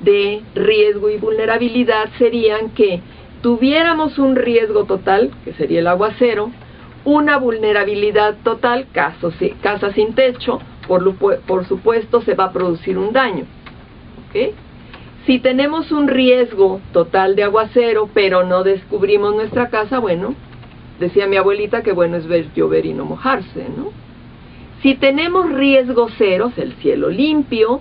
de riesgo y vulnerabilidad serían que tuviéramos un riesgo total, que sería el aguacero, una vulnerabilidad total, casa sin techo, por supuesto se va a producir un daño, ¿okay? Si tenemos un riesgo total de aguacero, pero no descubrimos nuestra casa, bueno, decía mi abuelita que bueno es ver llover y no mojarse, ¿no? Si tenemos riesgo cero, el cielo limpio,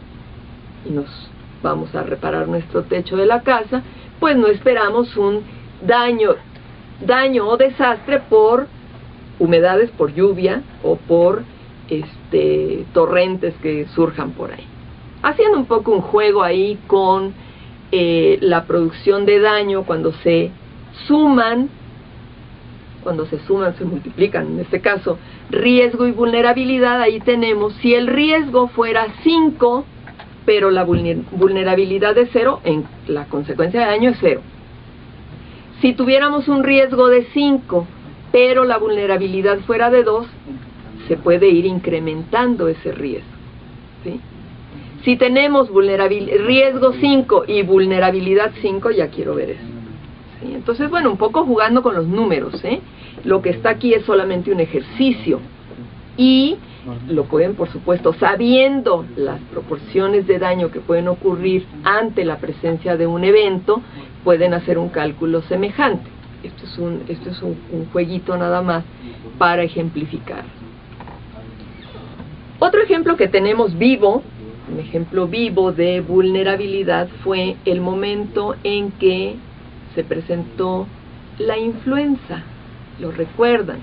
y nos vamos a reparar nuestro techo de la casa, pues no esperamos un daño o desastre por humedades, por lluvia o por torrentes que surjan por ahí. Haciendo un poco un juego ahí con la producción de daño cuando se suman cuando se suman, se multiplican, en este caso, riesgo y vulnerabilidad, ahí tenemos, si el riesgo fuera 5, pero la vulnerabilidad es 0, en la consecuencia de daño es 0. Si tuviéramos un riesgo de 5, pero la vulnerabilidad fuera de 2, se puede ir incrementando ese riesgo, ¿sí? Si tenemos riesgo 5 y vulnerabilidad 5, ya quiero ver eso. ¿Sí? Entonces, bueno, un poco jugando con los números, ¿eh? Lo que está aquí es solamente un ejercicio. Y lo pueden, por supuesto, sabiendo las proporciones de daño que pueden ocurrir ante la presencia de un evento, pueden hacer un cálculo semejante. Esto es un jueguito nada más para ejemplificar. Otro ejemplo que tenemos vivo, un ejemplo vivo de vulnerabilidad, fue el momento en que se presentó la influenza. ¿Lo recuerdan?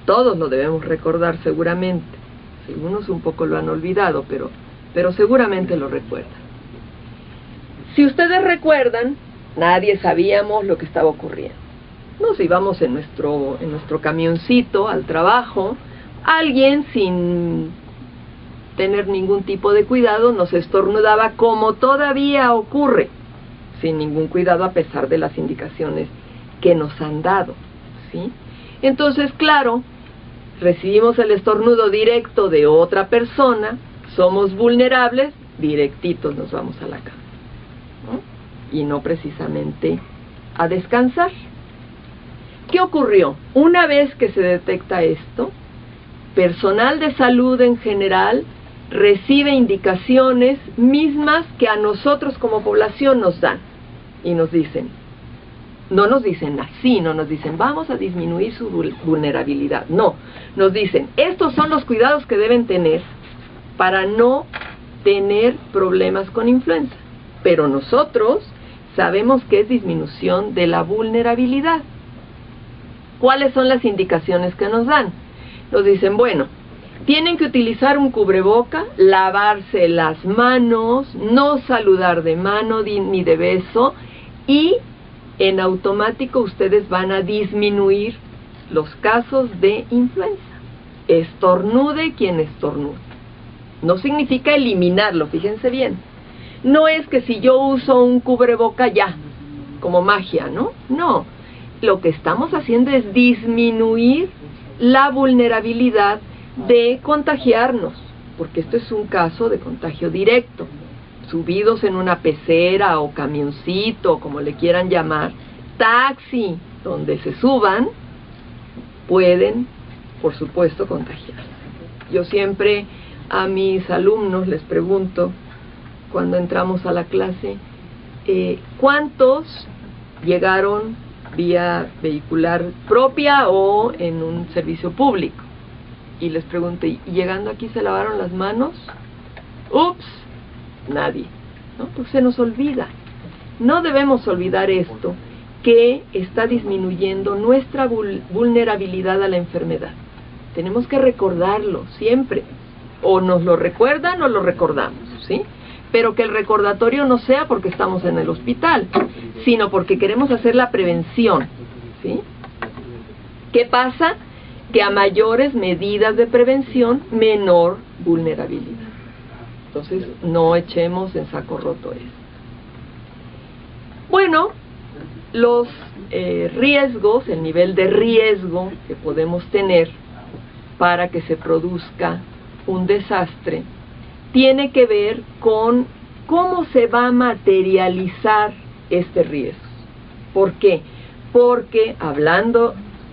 Todos lo debemos recordar seguramente. Algunos un poco lo han olvidado, pero seguramente lo recuerdan. Si ustedes recuerdan, nadie sabíamos lo que estaba ocurriendo. Nos íbamos en nuestro camioncito al trabajo, alguien sin tener ningún tipo de cuidado nos estornudaba, como todavía ocurre, sin ningún cuidado a pesar de las indicaciones que nos han dado, ¿sí? Entonces, claro, recibimos el estornudo directo de otra persona, somos vulnerables, directitos nos vamos a la cama, ¿no? Y no precisamente a descansar. ¿Qué ocurrió? Una vez que se detecta esto, personal de salud en general recibe indicaciones mismas que a nosotros como población nos dan y nos dicen, no nos dicen así, no nos dicen vamos a disminuir su vulnerabilidad, no, nos dicen estos son los cuidados que deben tener para no tener problemas con influenza, pero nosotros sabemos que es disminución de la vulnerabilidad. ¿Cuáles son las indicaciones que nos dan? Nos dicen, bueno, tienen que utilizar un cubreboca, lavarse las manos, no saludar de mano ni de beso, y en automático ustedes van a disminuir los casos de influenza. Estornude quien estornude. No significa eliminarlo, fíjense bien. No es que si yo uso un cubreboca ya, como magia, ¿no? No, lo que estamos haciendo es disminuir la vulnerabilidad de contagiarnos, porque esto es un caso de contagio directo. Subidos en una pecera o camioncito, como le quieran llamar, taxi, donde se suban, pueden, por supuesto, contagiarse. Yo siempre a mis alumnos les pregunto, cuando entramos a la clase, ¿cuántos llegaron vía vehicular propia o en un servicio público? Y les pregunté, ¿y llegando aquí se lavaron las manos? ¡Ups! Nadie, ¿no? Pues se nos olvida. No debemos olvidar esto, que está disminuyendo nuestra vulnerabilidad a la enfermedad. Tenemos que recordarlo siempre. O nos lo recuerdan o lo recordamos, ¿sí? Pero que el recordatorio no sea porque estamos en el hospital, sino porque queremos hacer la prevención, ¿sí? ¿Qué pasa? Que a mayores medidas de prevención, menor vulnerabilidad. Entonces, no echemos en saco roto eso. Bueno, los riesgos, el nivel de riesgo que podemos tener para que se produzca un desastre, tiene que ver con cómo se va a materializar este riesgo. ¿Por qué? Porque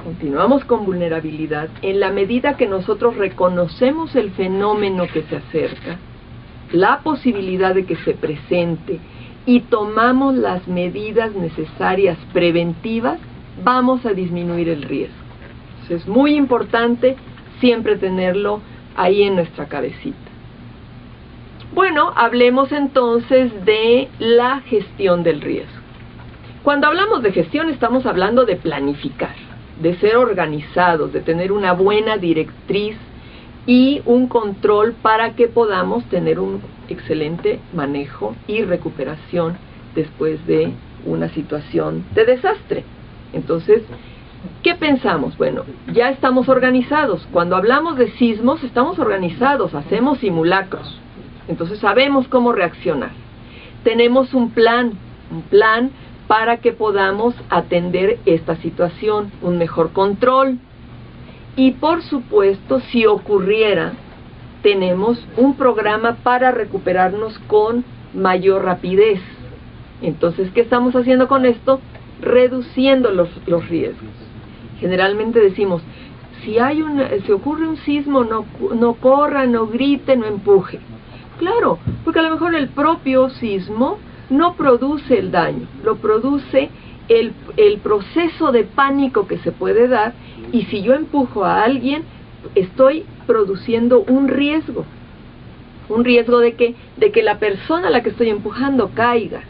continuamos con vulnerabilidad, en la medida que nosotros reconocemos el fenómeno que se acerca, la posibilidad de que se presente y tomamos las medidas necesarias preventivas, vamos a disminuir el riesgo. Entonces, es muy importante siempre tenerlo ahí en nuestra cabecita. Bueno, hablemos entonces de la gestión del riesgo. Cuando hablamos de gestión estamos hablando de planificar, de ser organizados, de tener una buena directriz y un control para que podamos tener un excelente manejo y recuperación después de una situación de desastre. Entonces, ¿qué pensamos? Bueno, ya estamos organizados. Cuando hablamos de sismos, estamos organizados, hacemos simulacros. Entonces sabemos cómo reaccionar. Tenemos un plan para que podamos atender esta situación, un mejor control. Y por supuesto, si ocurriera, tenemos un programa para recuperarnos con mayor rapidez. Entonces, ¿qué estamos haciendo con esto? Reduciendo los riesgos. Generalmente decimos, si ocurre un sismo, no corra, no grite, no empuje. Claro, porque a lo mejor el propio sismo no produce el daño, lo produce el proceso de pánico que se puede dar, y si yo empujo a alguien, estoy produciendo un riesgo de que la persona a la que estoy empujando caiga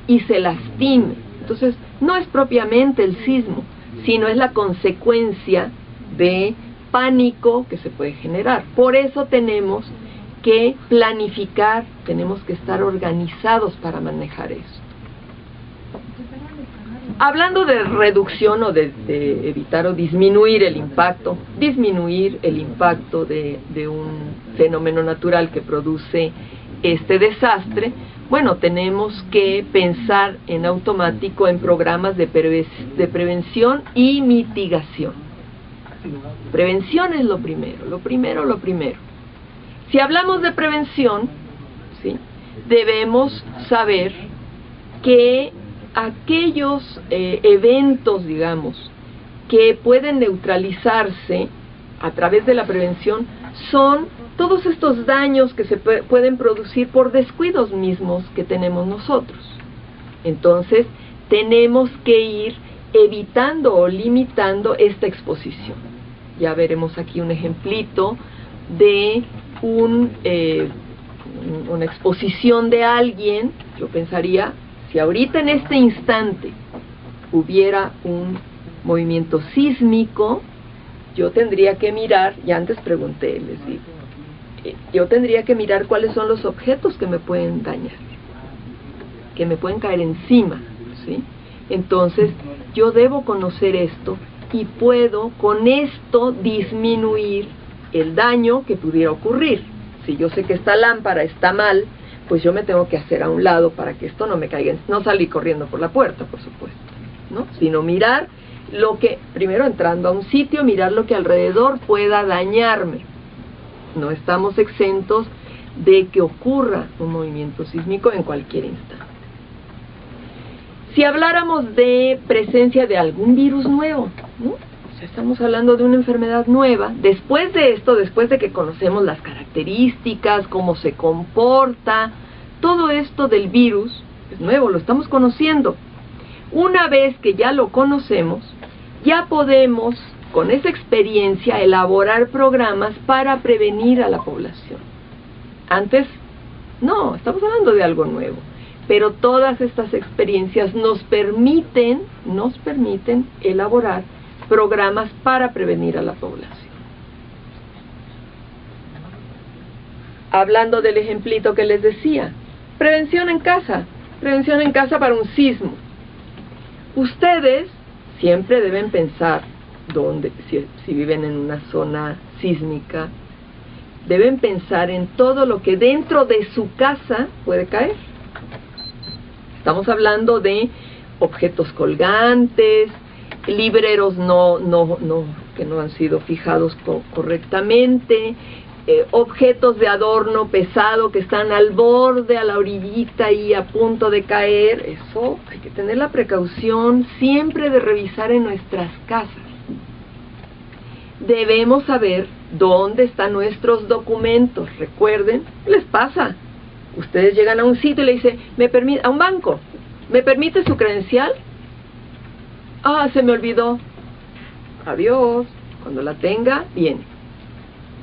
y se lastime. Entonces, no es propiamente el sismo, sino es la consecuencia de pánico que se puede generar. Por eso tenemos que planificar, tenemos que estar organizados para manejar eso. Hablando de reducción o de evitar o disminuir el impacto de un fenómeno natural que produce este desastre, bueno, tenemos que pensar en automático en programas de prevención y mitigación. Prevención es lo primero. Si hablamos de prevención, ¿sí?, debemos saber que aquellos eventos, digamos, que pueden neutralizarse a través de la prevención son todos estos daños que se pueden producir por descuidos mismos que tenemos nosotros. Entonces, tenemos que ir evitando o limitando esta exposición. Ya veremos aquí un ejemplito de una exposición de alguien. Yo pensaría, si ahorita en este instante hubiera un movimiento sísmico, yo tendría que mirar, ya antes pregunté, les digo, yo tendría que mirar cuáles son los objetos que me pueden dañar, que me pueden caer encima, ¿sí? Entonces, yo debo conocer esto y puedo con esto disminuir el daño que pudiera ocurrir. Si yo sé que esta lámpara está mal, pues yo me tengo que hacer a un lado para que esto no me caiga, no salir corriendo por la puerta, por supuesto, ¿no? Sino mirar primero entrando a un sitio, mirar lo que alrededor pueda dañarme. No estamos exentos de que ocurra un movimiento sísmico en cualquier instante. Si habláramos de presencia de algún virus nuevo, ¿no? O sea, estamos hablando de una enfermedad nueva. Después de esto, después de que conocemos las características, cómo se comporta, todo esto del virus es nuevo, lo estamos conociendo. Una vez que ya lo conocemos, ya podemos, con esa experiencia, elaborar programas para prevenir a la población. Antes, no, estamos hablando de algo nuevo. Pero todas estas experiencias nos permiten elaborar programas para prevenir a la población. Hablando del ejemplito que les decía, prevención en casa para un sismo. Ustedes siempre deben pensar si viven en una zona sísmica, deben pensar en todo lo que dentro de su casa puede caer. Estamos hablando de objetos colgantes, libreros que no han sido fijados correctamente, objetos de adorno pesado que están al borde, a la orillita y a punto de caer. Eso hay que tener la precaución siempre de revisar en nuestras casas. Debemos saber dónde están nuestros documentos. Recuerden, ¿qué les pasa? Ustedes llegan a un sitio y le dicen, a un banco, ¿me permite su credencial? Ah, se me olvidó. Adiós. Cuando la tenga, viene.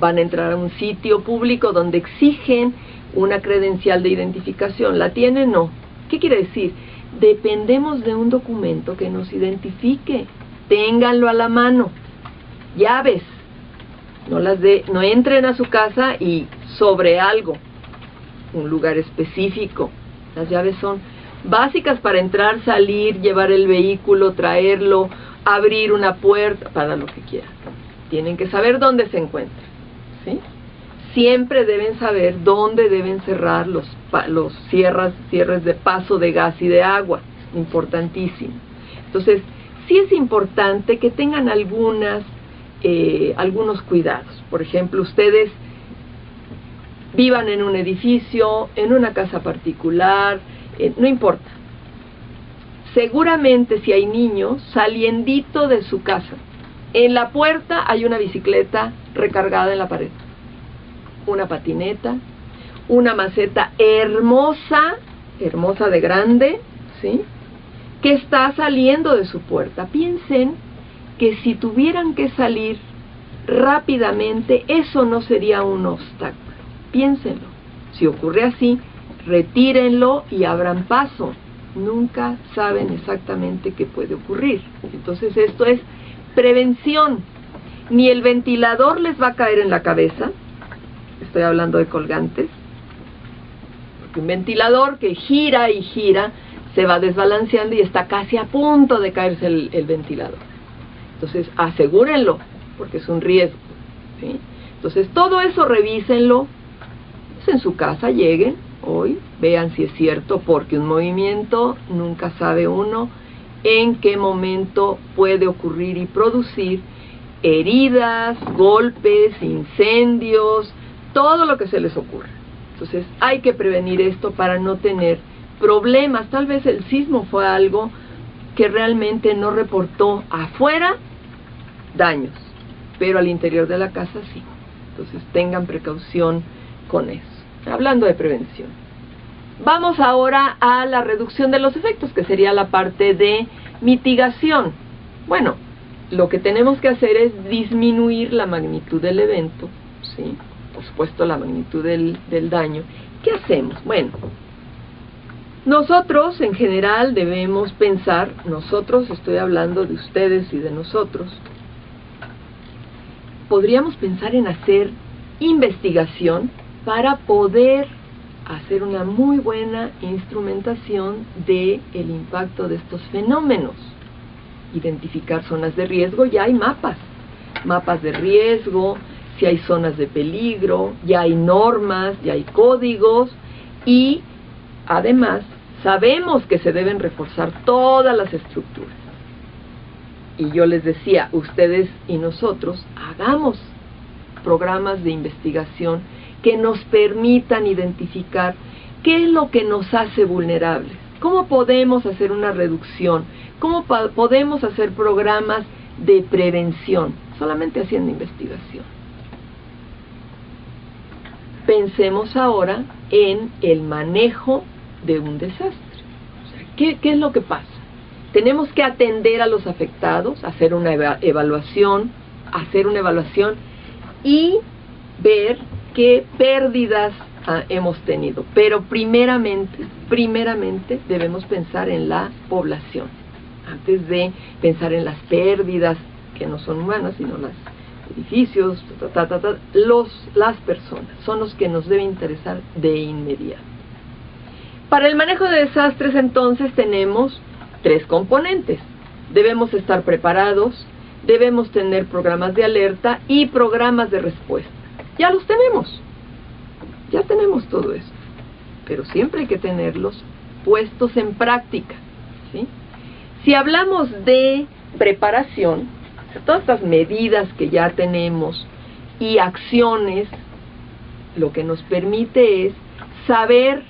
Van a entrar a un sitio público donde exigen una credencial de identificación. ¿La tienen? No. ¿Qué quiere decir? Dependemos de un documento que nos identifique. Ténganlo a la mano. Llaves. No entren a su casa y sobre algo. Un lugar específico. Las llaves son básicas para entrar, salir, llevar el vehículo, traerlo, abrir una puerta, para lo que quieran. Tienen que saber dónde se encuentran, ¿sí? Siempre deben saber dónde deben cerrar los cierres de paso de gas y de agua, importantísimo. Entonces, sí es importante que tengan algunos cuidados. Por ejemplo, ustedes vivan en un edificio, en una casa particular, no importa. Seguramente si hay niños, saliendito de su casa, en la puerta hay una bicicleta recargada en la pared, una patineta, una maceta hermosa, hermosa de grande, ¿sí?, que está saliendo de su puerta. Piensen que si tuvieran que salir rápidamente, eso no sería un obstáculo. Piénsenlo. Si ocurre así, retírenlo y abran paso. Nunca saben exactamente qué puede ocurrir. Entonces esto es prevención. Ni el ventilador les va a caer en la cabeza. Estoy hablando de colgantes. Porque un ventilador que gira y gira se va desbalanceando y está casi a punto de caerse el ventilador. Entonces asegúrenlo, porque es un riesgo, ¿sí? Entonces todo eso revísenlo. Pues en su casa lleguen hoy, vean si es cierto, porque un movimiento nunca sabe uno en qué momento puede ocurrir y producir heridas, golpes, incendios, todo lo que se les ocurra. Entonces hay que prevenir esto para no tener problemas. Tal vez el sismo fue algo que realmente no reportó afuera daños, pero al interior de la casa sí. Entonces tengan precaución con eso. Hablando de prevención, vamos ahora a la reducción de los efectos, que sería la parte de mitigación. Bueno, lo que tenemos que hacer es disminuir la magnitud del evento, ¿sí? Por supuesto, la magnitud del daño. ¿Qué hacemos? Bueno, nosotros en general debemos pensar, nosotros, estoy hablando de ustedes y de nosotros, podríamos pensar en hacer investigación para poder hacer una muy buena instrumentación del impacto de estos fenómenos. Identificar zonas de riesgo, ya hay mapas de riesgo, si hay zonas de peligro, ya hay normas, ya hay códigos, y además sabemos que se deben reforzar todas las estructuras. Y yo les decía, ustedes y nosotros hagamos programas de investigación que nos permitan identificar qué es lo que nos hace vulnerables, cómo podemos hacer una reducción, cómo podemos hacer programas de prevención, solamente haciendo investigación. Pensemos ahora en el manejo de un desastre. O sea, ¿qué es lo que pasa? Tenemos que atender a los afectados, hacer una evaluación y ver qué pérdidas hemos tenido. Pero primeramente debemos pensar en la población, antes de pensar en las pérdidas que no son humanas, sino los edificios, las personas, son los que nos deben interesar de inmediato. Para el manejo de desastres, entonces, tenemos 3 componentes. Debemos estar preparados, debemos tener programas de alerta y programas de respuesta. Ya los tenemos, ya tenemos todo eso, pero siempre hay que tenerlos puestos en práctica, ¿sí? Si hablamos de preparación, todas estas medidas que ya tenemos y acciones, lo que nos permite es saber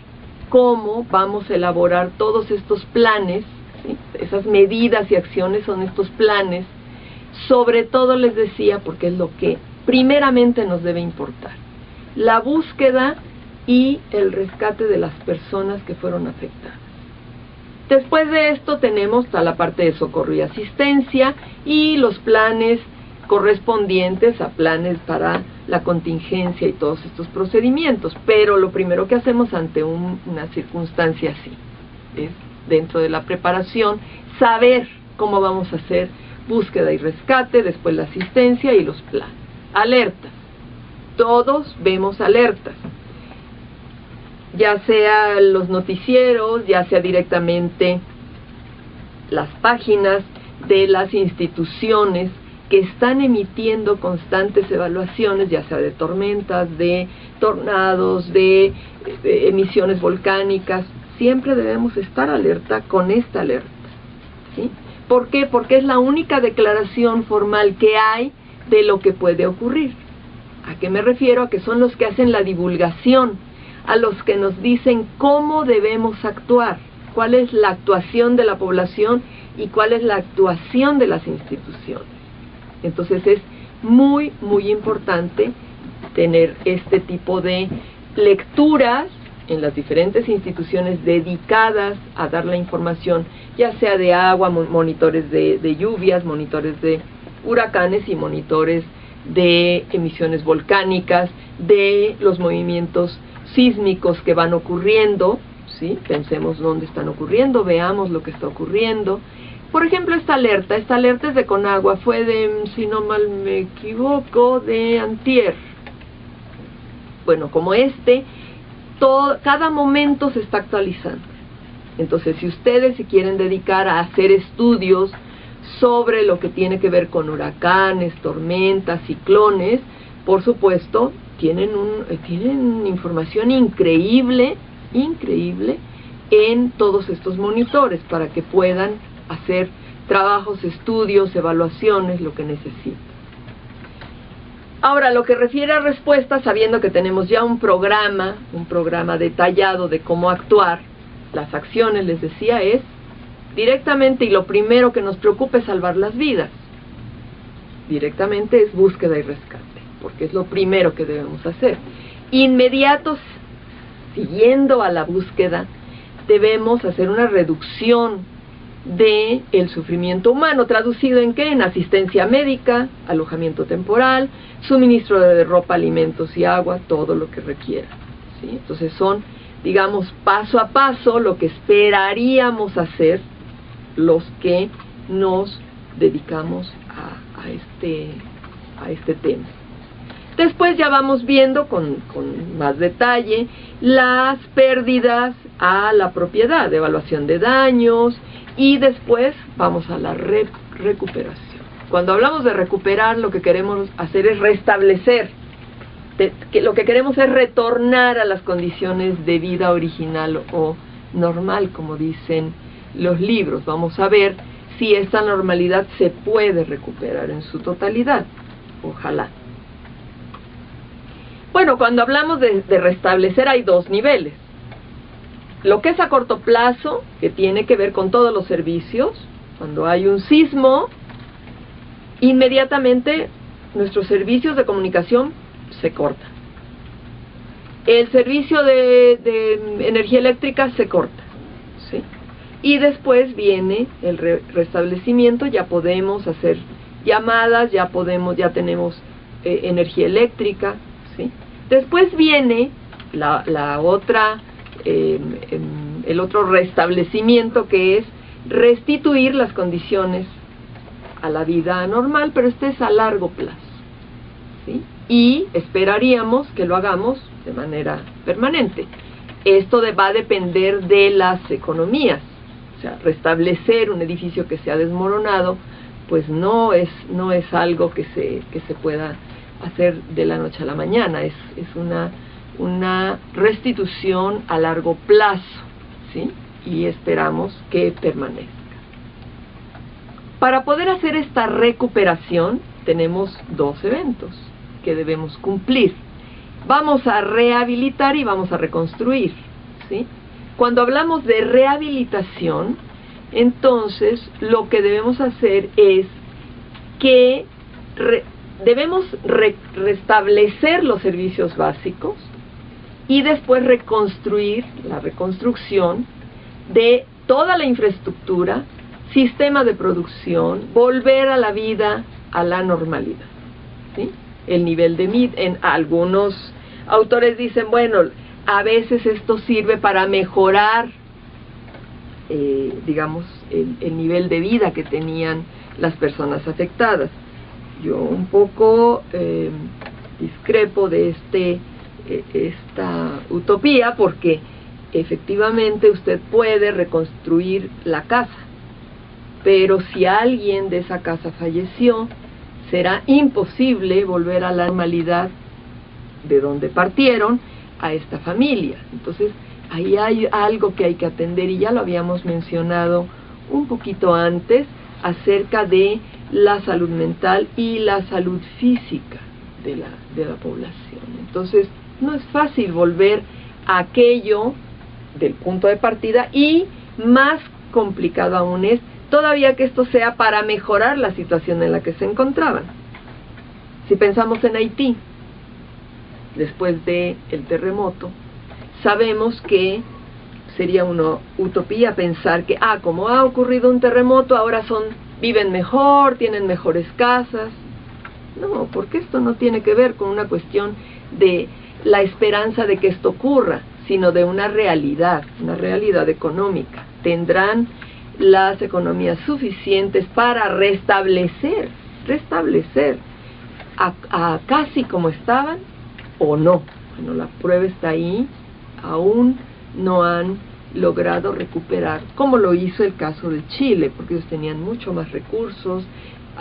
cómo vamos a elaborar todos estos planes, ¿sí? Esas medidas y acciones son estos planes, sobre todo les decía, porque es lo que primeramente nos debe importar, la búsqueda y el rescate de las personas que fueron afectadas. Después de esto tenemos toda la parte de socorro y asistencia y los planes correspondientes a planes para la contingencia y todos estos procedimientos. Pero lo primero que hacemos ante una circunstancia así es, dentro de la preparación, saber cómo vamos a hacer búsqueda y rescate, después la asistencia y los planes. Alertas. Todos vemos alertas, ya sea los noticieros, ya sea directamente las páginas de las instituciones que están emitiendo constantes evaluaciones, ya sea de tormentas, de tornados, de emisiones volcánicas. Siempre debemos estar alerta con esta alerta, ¿sí? ¿Por qué? Porque es la única declaración formal que hay de lo que puede ocurrir. ¿A qué me refiero? A que son los que hacen la divulgación, a los que nos dicen cómo debemos actuar, cuál es la actuación de la población y cuál es la actuación de las instituciones. Entonces es muy, muy importante tener este tipo de lecturas en las diferentes instituciones dedicadas a dar la información, ya sea de agua, monitores de lluvias, monitores de huracanes y monitores de emisiones volcánicas, de los movimientos sísmicos que van ocurriendo, ¿sí? Pensemos dónde están ocurriendo, veamos lo que está ocurriendo. Por ejemplo, esta alerta es de Conagua, fue de, si no mal me equivoco, de antier. Bueno, como cada momento se está actualizando. Entonces, si ustedes se quieren dedicar a hacer estudios sobre lo que tiene que ver con huracanes, tormentas, ciclones, por supuesto, tienen información increíble en todos estos monitores para que puedan hacer trabajos, estudios, evaluaciones, lo que necesiten. Ahora, lo que refiere a respuestas, sabiendo que tenemos ya un programa detallado de cómo actuar, las acciones, les decía, es directamente, y lo primero que nos preocupa es salvar las vidas. Directamente es búsqueda y rescate, porque es lo primero que debemos hacer. Inmediatos, siguiendo a la búsqueda, debemos hacer una reducción de el sufrimiento humano, traducido en ¿qué? En asistencia médica, alojamiento temporal, suministro de ropa, alimentos y agua, todo lo que requiera, ¿sí? Entonces son, digamos, paso a paso lo que esperaríamos hacer los que nos dedicamos a este tema. Después ya vamos viendo con más detalle las pérdidas a la propiedad, evaluación de daños, y después vamos a la recuperación. Cuando hablamos de recuperar, lo que queremos hacer es restablecer, lo que queremos es retornar a las condiciones de vida original o normal, como dicen los libros. Vamos a ver si esta normalidad se puede recuperar en su totalidad. Ojalá. Bueno, cuando hablamos de restablecer hay dos niveles. Lo que es a corto plazo, que tiene que ver con todos los servicios. Cuando hay un sismo, inmediatamente nuestros servicios de comunicación se cortan. El servicio de energía eléctrica se corta, ¿sí? Y después viene el restablecimiento, ya podemos hacer llamadas, ya tenemos energía eléctrica, ¿sí? Después viene el otro restablecimiento, que es restituir las condiciones a la vida normal, pero este es a largo plazo, ¿sí? Y esperaríamos que lo hagamos de manera permanente. Esto va a depender de las economías. O sea, restablecer un edificio que se ha desmoronado, pues no es algo que se pueda hacer de la noche a la mañana. Es una restitución a largo plazo, ¿sí? Y esperamos que permanezca. Para poder hacer esta recuperación tenemos dos eventos que debemos cumplir. Vamos a rehabilitar y vamos a reconstruir, ¿sí? Cuando hablamos de rehabilitación, entonces lo que debemos hacer es que debemos restablecer los servicios básicos y después reconstruir, la reconstrucción de toda la infraestructura, sistema de producción, volver a la vida, a la normalidad, ¿sí? El nivel en algunos autores dicen, bueno, a veces esto sirve para mejorar, digamos, el nivel de vida que tenían las personas afectadas. Yo un poco discrepo de esta utopía, porque efectivamente usted puede reconstruir la casa, pero si alguien de esa casa falleció, será imposible volver a la normalidad de donde partieron a esta familia. Entonces, ahí hay algo que hay que atender, y ya lo habíamos mencionado un poquito antes, acerca de la salud mental y la salud física de la población. Entonces, no es fácil volver a aquello del punto de partida, y más complicado aún es todavía que esto sea para mejorar la situación en la que se encontraban. Si pensamos en Haití, después del terremoto, sabemos que sería una utopía pensar que, como ha ocurrido un terremoto, ahora viven mejor, tienen mejores casas. No, porque esto no tiene que ver con una cuestión de la esperanza de que esto ocurra, sino de una realidad económica. Tendrán las economías suficientes para restablecer a casi como estaban, o no. Bueno, la prueba está ahí. Aún no han logrado recuperar, como lo hizo el caso de Chile, porque ellos tenían mucho más recursos,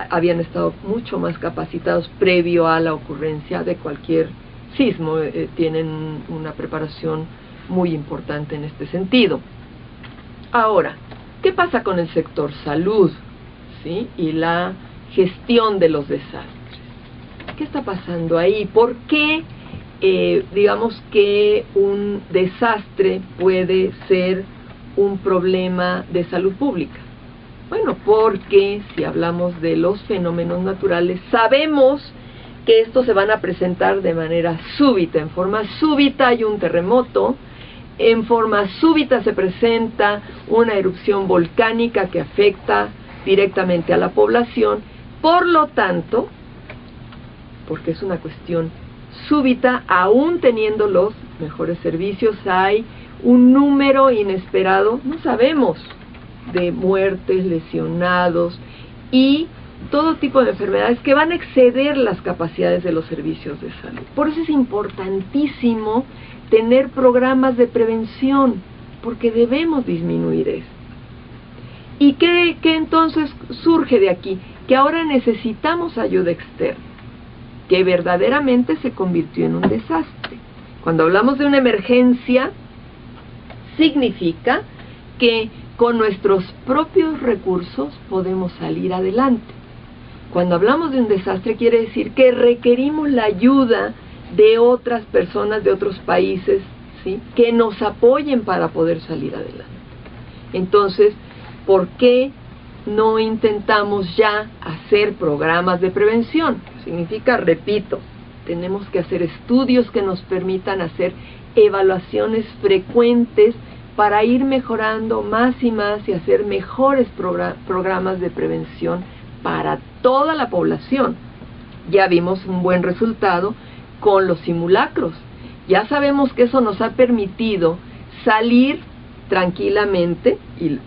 habían estado mucho más capacitados previo a la ocurrencia de cualquier sismo, tienen una preparación muy importante en este sentido. Ahora, ¿qué pasa con el sector salud, ¿sí?, y la gestión de los desastres? ¿Qué está pasando ahí? ¿Por qué digamos que un desastre puede ser un problema de salud pública? Bueno, porque si hablamos de los fenómenos naturales, sabemos que estos se van a presentar de manera súbita. En forma súbita hay un terremoto, en forma súbita se presenta una erupción volcánica que afecta directamente a la población. Por lo tanto, porque es una cuestión súbita, aún teniendo los mejores servicios, hay un número inesperado, no sabemos, de muertes, lesionados y todo tipo de enfermedades que van a exceder las capacidades de los servicios de salud. Por eso es importantísimo tener programas de prevención, porque debemos disminuir esto. ¿Y qué entonces surge de aquí? Que ahora necesitamos ayuda externa, que verdaderamente se convirtió en un desastre. Cuando hablamos de una emergencia, significa que con nuestros propios recursos podemos salir adelante. Cuando hablamos de un desastre, quiere decir que requerimos la ayuda de otras personas, de otros países, ¿sí?, que nos apoyen para poder salir adelante. Entonces, ¿por qué no intentamos ya hacer programas de prevención? Significa, repito, tenemos que hacer estudios que nos permitan hacer evaluaciones frecuentes para ir mejorando más y más y hacer mejores programas de prevención para toda la población. Ya vimos un buen resultado con los simulacros. Ya sabemos que eso nos ha permitido salir tranquilamente, y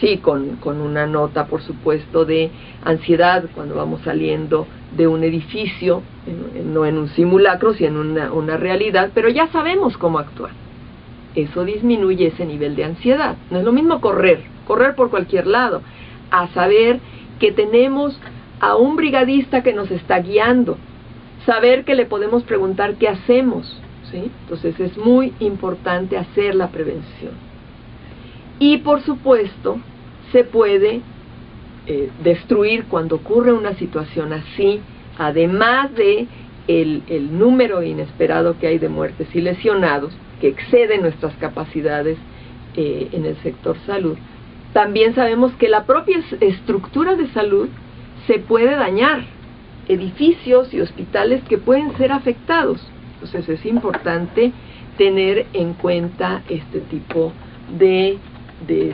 sí, con una nota, por supuesto, de ansiedad cuando vamos saliendo de un edificio, no en un simulacro, sino en una realidad, pero ya sabemos cómo actuar. Eso disminuye ese nivel de ansiedad. No es lo mismo correr por cualquier lado, a saber que tenemos a un brigadista que nos está guiando, saber que le podemos preguntar qué hacemos, ¿sí? Entonces es muy importante hacer la prevención. Y por supuesto, se puede destruir cuando ocurre una situación así, además de el número inesperado que hay de muertes y lesionados, que excede nuestras capacidades en el sector salud. También sabemos que la propia estructura de salud se puede dañar, edificios y hospitales que pueden ser afectados. Entonces es importante tener en cuenta este tipo de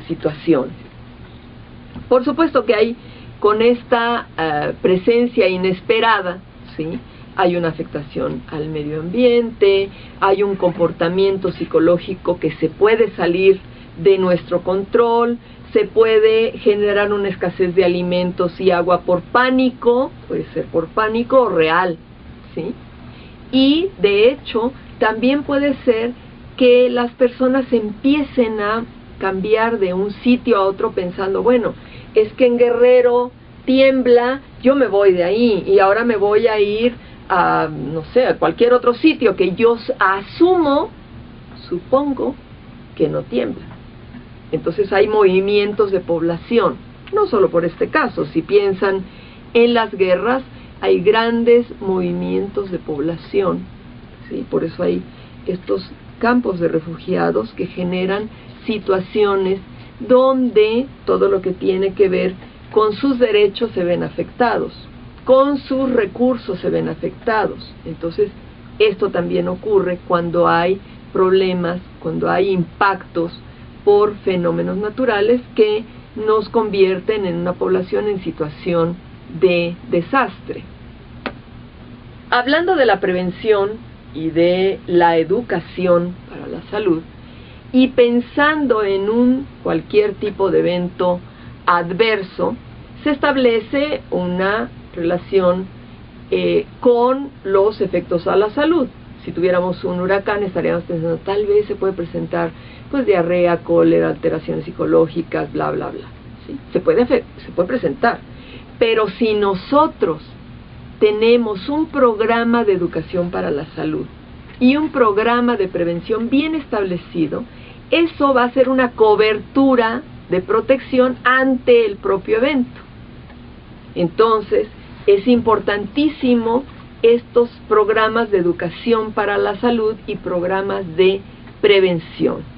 situaciones. Por supuesto que hay, con esta presencia inesperada, ¿sí?, hay una afectación al medio ambiente, hay un comportamiento psicológico que se puede salir de nuestro control, se puede generar una escasez de alimentos y agua por pánico, puede ser por pánico o real, ¿sí? Y de hecho, también puede ser que las personas empiecen a cambiar de un sitio a otro pensando, bueno, es que en Guerrero tiembla, yo me voy de ahí y ahora me voy a ir a, no sé, a cualquier otro sitio que yo supongo que no tiembla. Entonces hay movimientos de población, no solo por este caso. Si piensan en las guerras, hay grandes movimientos de población, ¿sí? Por eso hay estos campos de refugiados que generan situaciones donde todo lo que tiene que ver con sus derechos se ven afectados, con sus recursos se ven afectados. Entonces, esto también ocurre cuando hay problemas, cuando hay impactos por fenómenos naturales que nos convierten en una población en situación de desastre. Hablando de la prevención y de la educación para la salud, y pensando en cualquier tipo de evento adverso, se establece una relación con los efectos a la salud. Si tuviéramos un huracán, estaríamos pensando, tal vez se puede presentar pues diarrea, cólera, alteraciones psicológicas, bla, bla, bla. ¿Sí? Se puede presentar. Pero si nosotros tenemos un programa de educación para la salud y un programa de prevención bien establecido, eso va a ser una cobertura de protección ante el propio evento. Entonces, es importantísimo estos programas de educación para la salud y programas de prevención.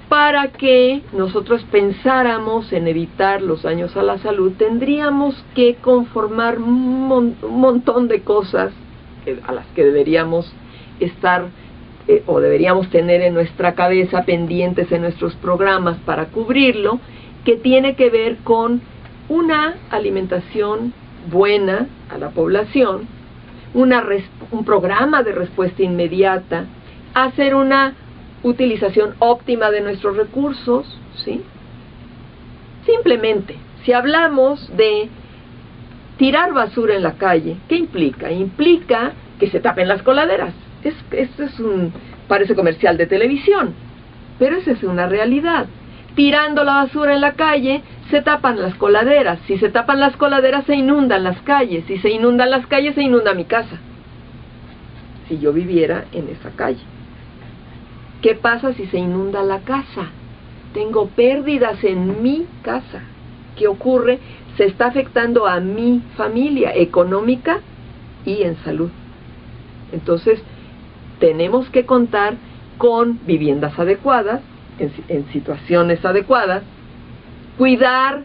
Para que nosotros pensáramos en evitar los daños a la salud, tendríamos que conformar un montón de cosas a las que deberíamos estar o deberíamos tener en nuestra cabeza pendientes en nuestros programas para cubrirlo, que tiene que ver con una alimentación buena a la población, un programa de respuesta inmediata, hacer una utilización óptima de nuestros recursos, ¿sí? Simplemente, si hablamos de tirar basura en la calle, ¿qué implica? Implica que se tapen las coladeras. Esto parece comercial de televisión, pero esa es una realidad. Tirando la basura en la calle, se tapan las coladeras. Si se tapan las coladeras, se inundan las calles. Si se inundan las calles, se inunda mi casa. Si yo viviera en esa calle. ¿Qué pasa si se inunda la casa? Tengo pérdidas en mi casa. ¿Qué ocurre? Se está afectando a mi familia económica y en salud. Entonces, tenemos que contar con viviendas adecuadas, en situaciones adecuadas, cuidar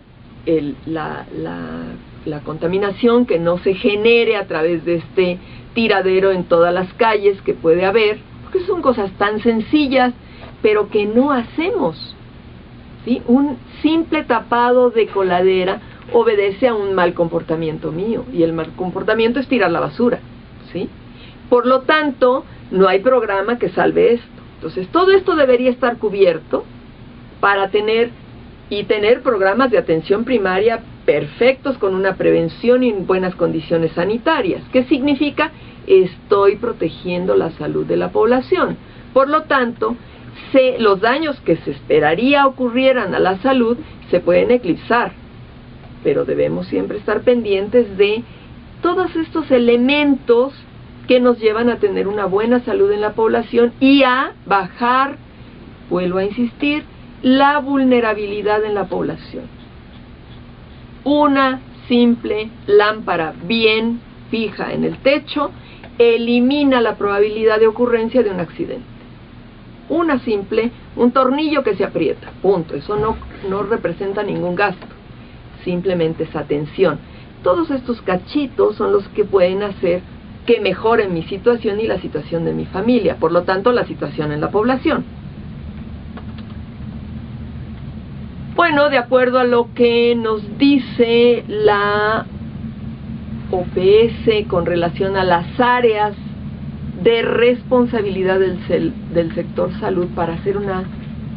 la contaminación que no se genere a través de este tiradero en todas las calles que puede haber, porque son cosas tan sencillas, pero que no hacemos, ¿sí? Un simple tapado de coladera obedece a un mal comportamiento mío, y el mal comportamiento es tirar la basura, ¿sí? Por lo tanto, no hay programa que salve esto. Entonces, todo esto debería estar cubierto para tener programas de atención primaria perfectos, con una prevención y buenas condiciones sanitarias. ¿Qué significa? Estoy protegiendo la salud de la población. Por lo tanto, los daños que se esperaría ocurrieran a la salud se pueden eclipsar, pero debemos siempre estar pendientes de todos estos elementos que nos llevan a tener una buena salud en la población y a bajar, vuelvo a insistir, la vulnerabilidad en la población. Una simple lámpara bien fija en el techo elimina la probabilidad de ocurrencia de un accidente. Un tornillo que se aprieta, punto. Eso no representa ningún gasto, simplemente es atención. Todos estos cachitos son los que pueden hacer que mejoren mi situación y la situación de mi familia, por lo tanto la situación en la población. Bueno, de acuerdo a lo que nos dice la OPS con relación a las áreas de responsabilidad del sector salud para hacer una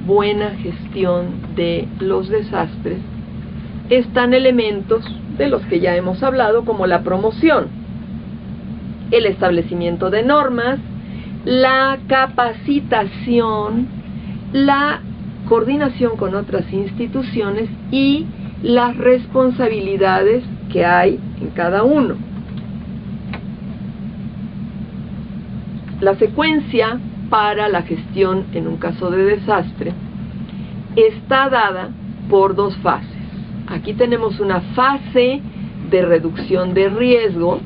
buena gestión de los desastres, están elementos de los que ya hemos hablado, como la promoción, el establecimiento de normas, la capacitación, la coordinación con otras instituciones y las responsabilidades que hay en cada uno. La secuencia para la gestión en un caso de desastre está dada por dos fases. Aquí tenemos una fase de reducción de riesgo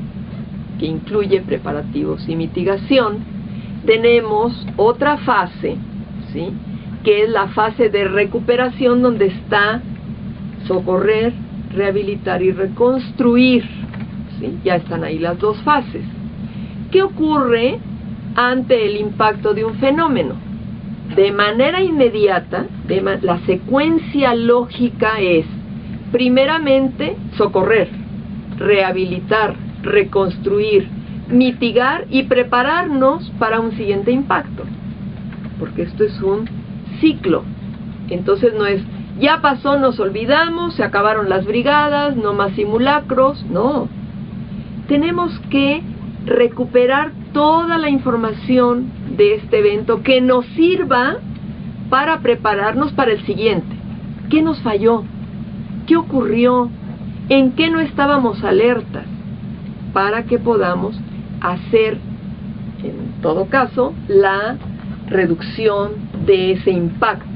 que incluye preparativos y mitigación. Tenemos otra fase, ¿sí?, que es la fase de recuperación, donde está socorrer, rehabilitar y reconstruir, ¿sí? Ya están ahí las dos fases. ¿Qué ocurre ante el impacto de un fenómeno? De manera inmediata, la secuencia lógica es, primeramente, socorrer, rehabilitar, reconstruir, mitigar y prepararnos para un siguiente impacto, porque esto es un ciclo. Entonces no es, ya pasó, nos olvidamos, se acabaron las brigadas, no más simulacros. No, tenemos que recuperar toda la información de este evento que nos sirva para prepararnos para el siguiente. ¿Qué nos falló? ¿Qué ocurrió? ¿En qué no estábamos alertas? Para que podamos hacer, en todo caso, la reducción de ese impacto.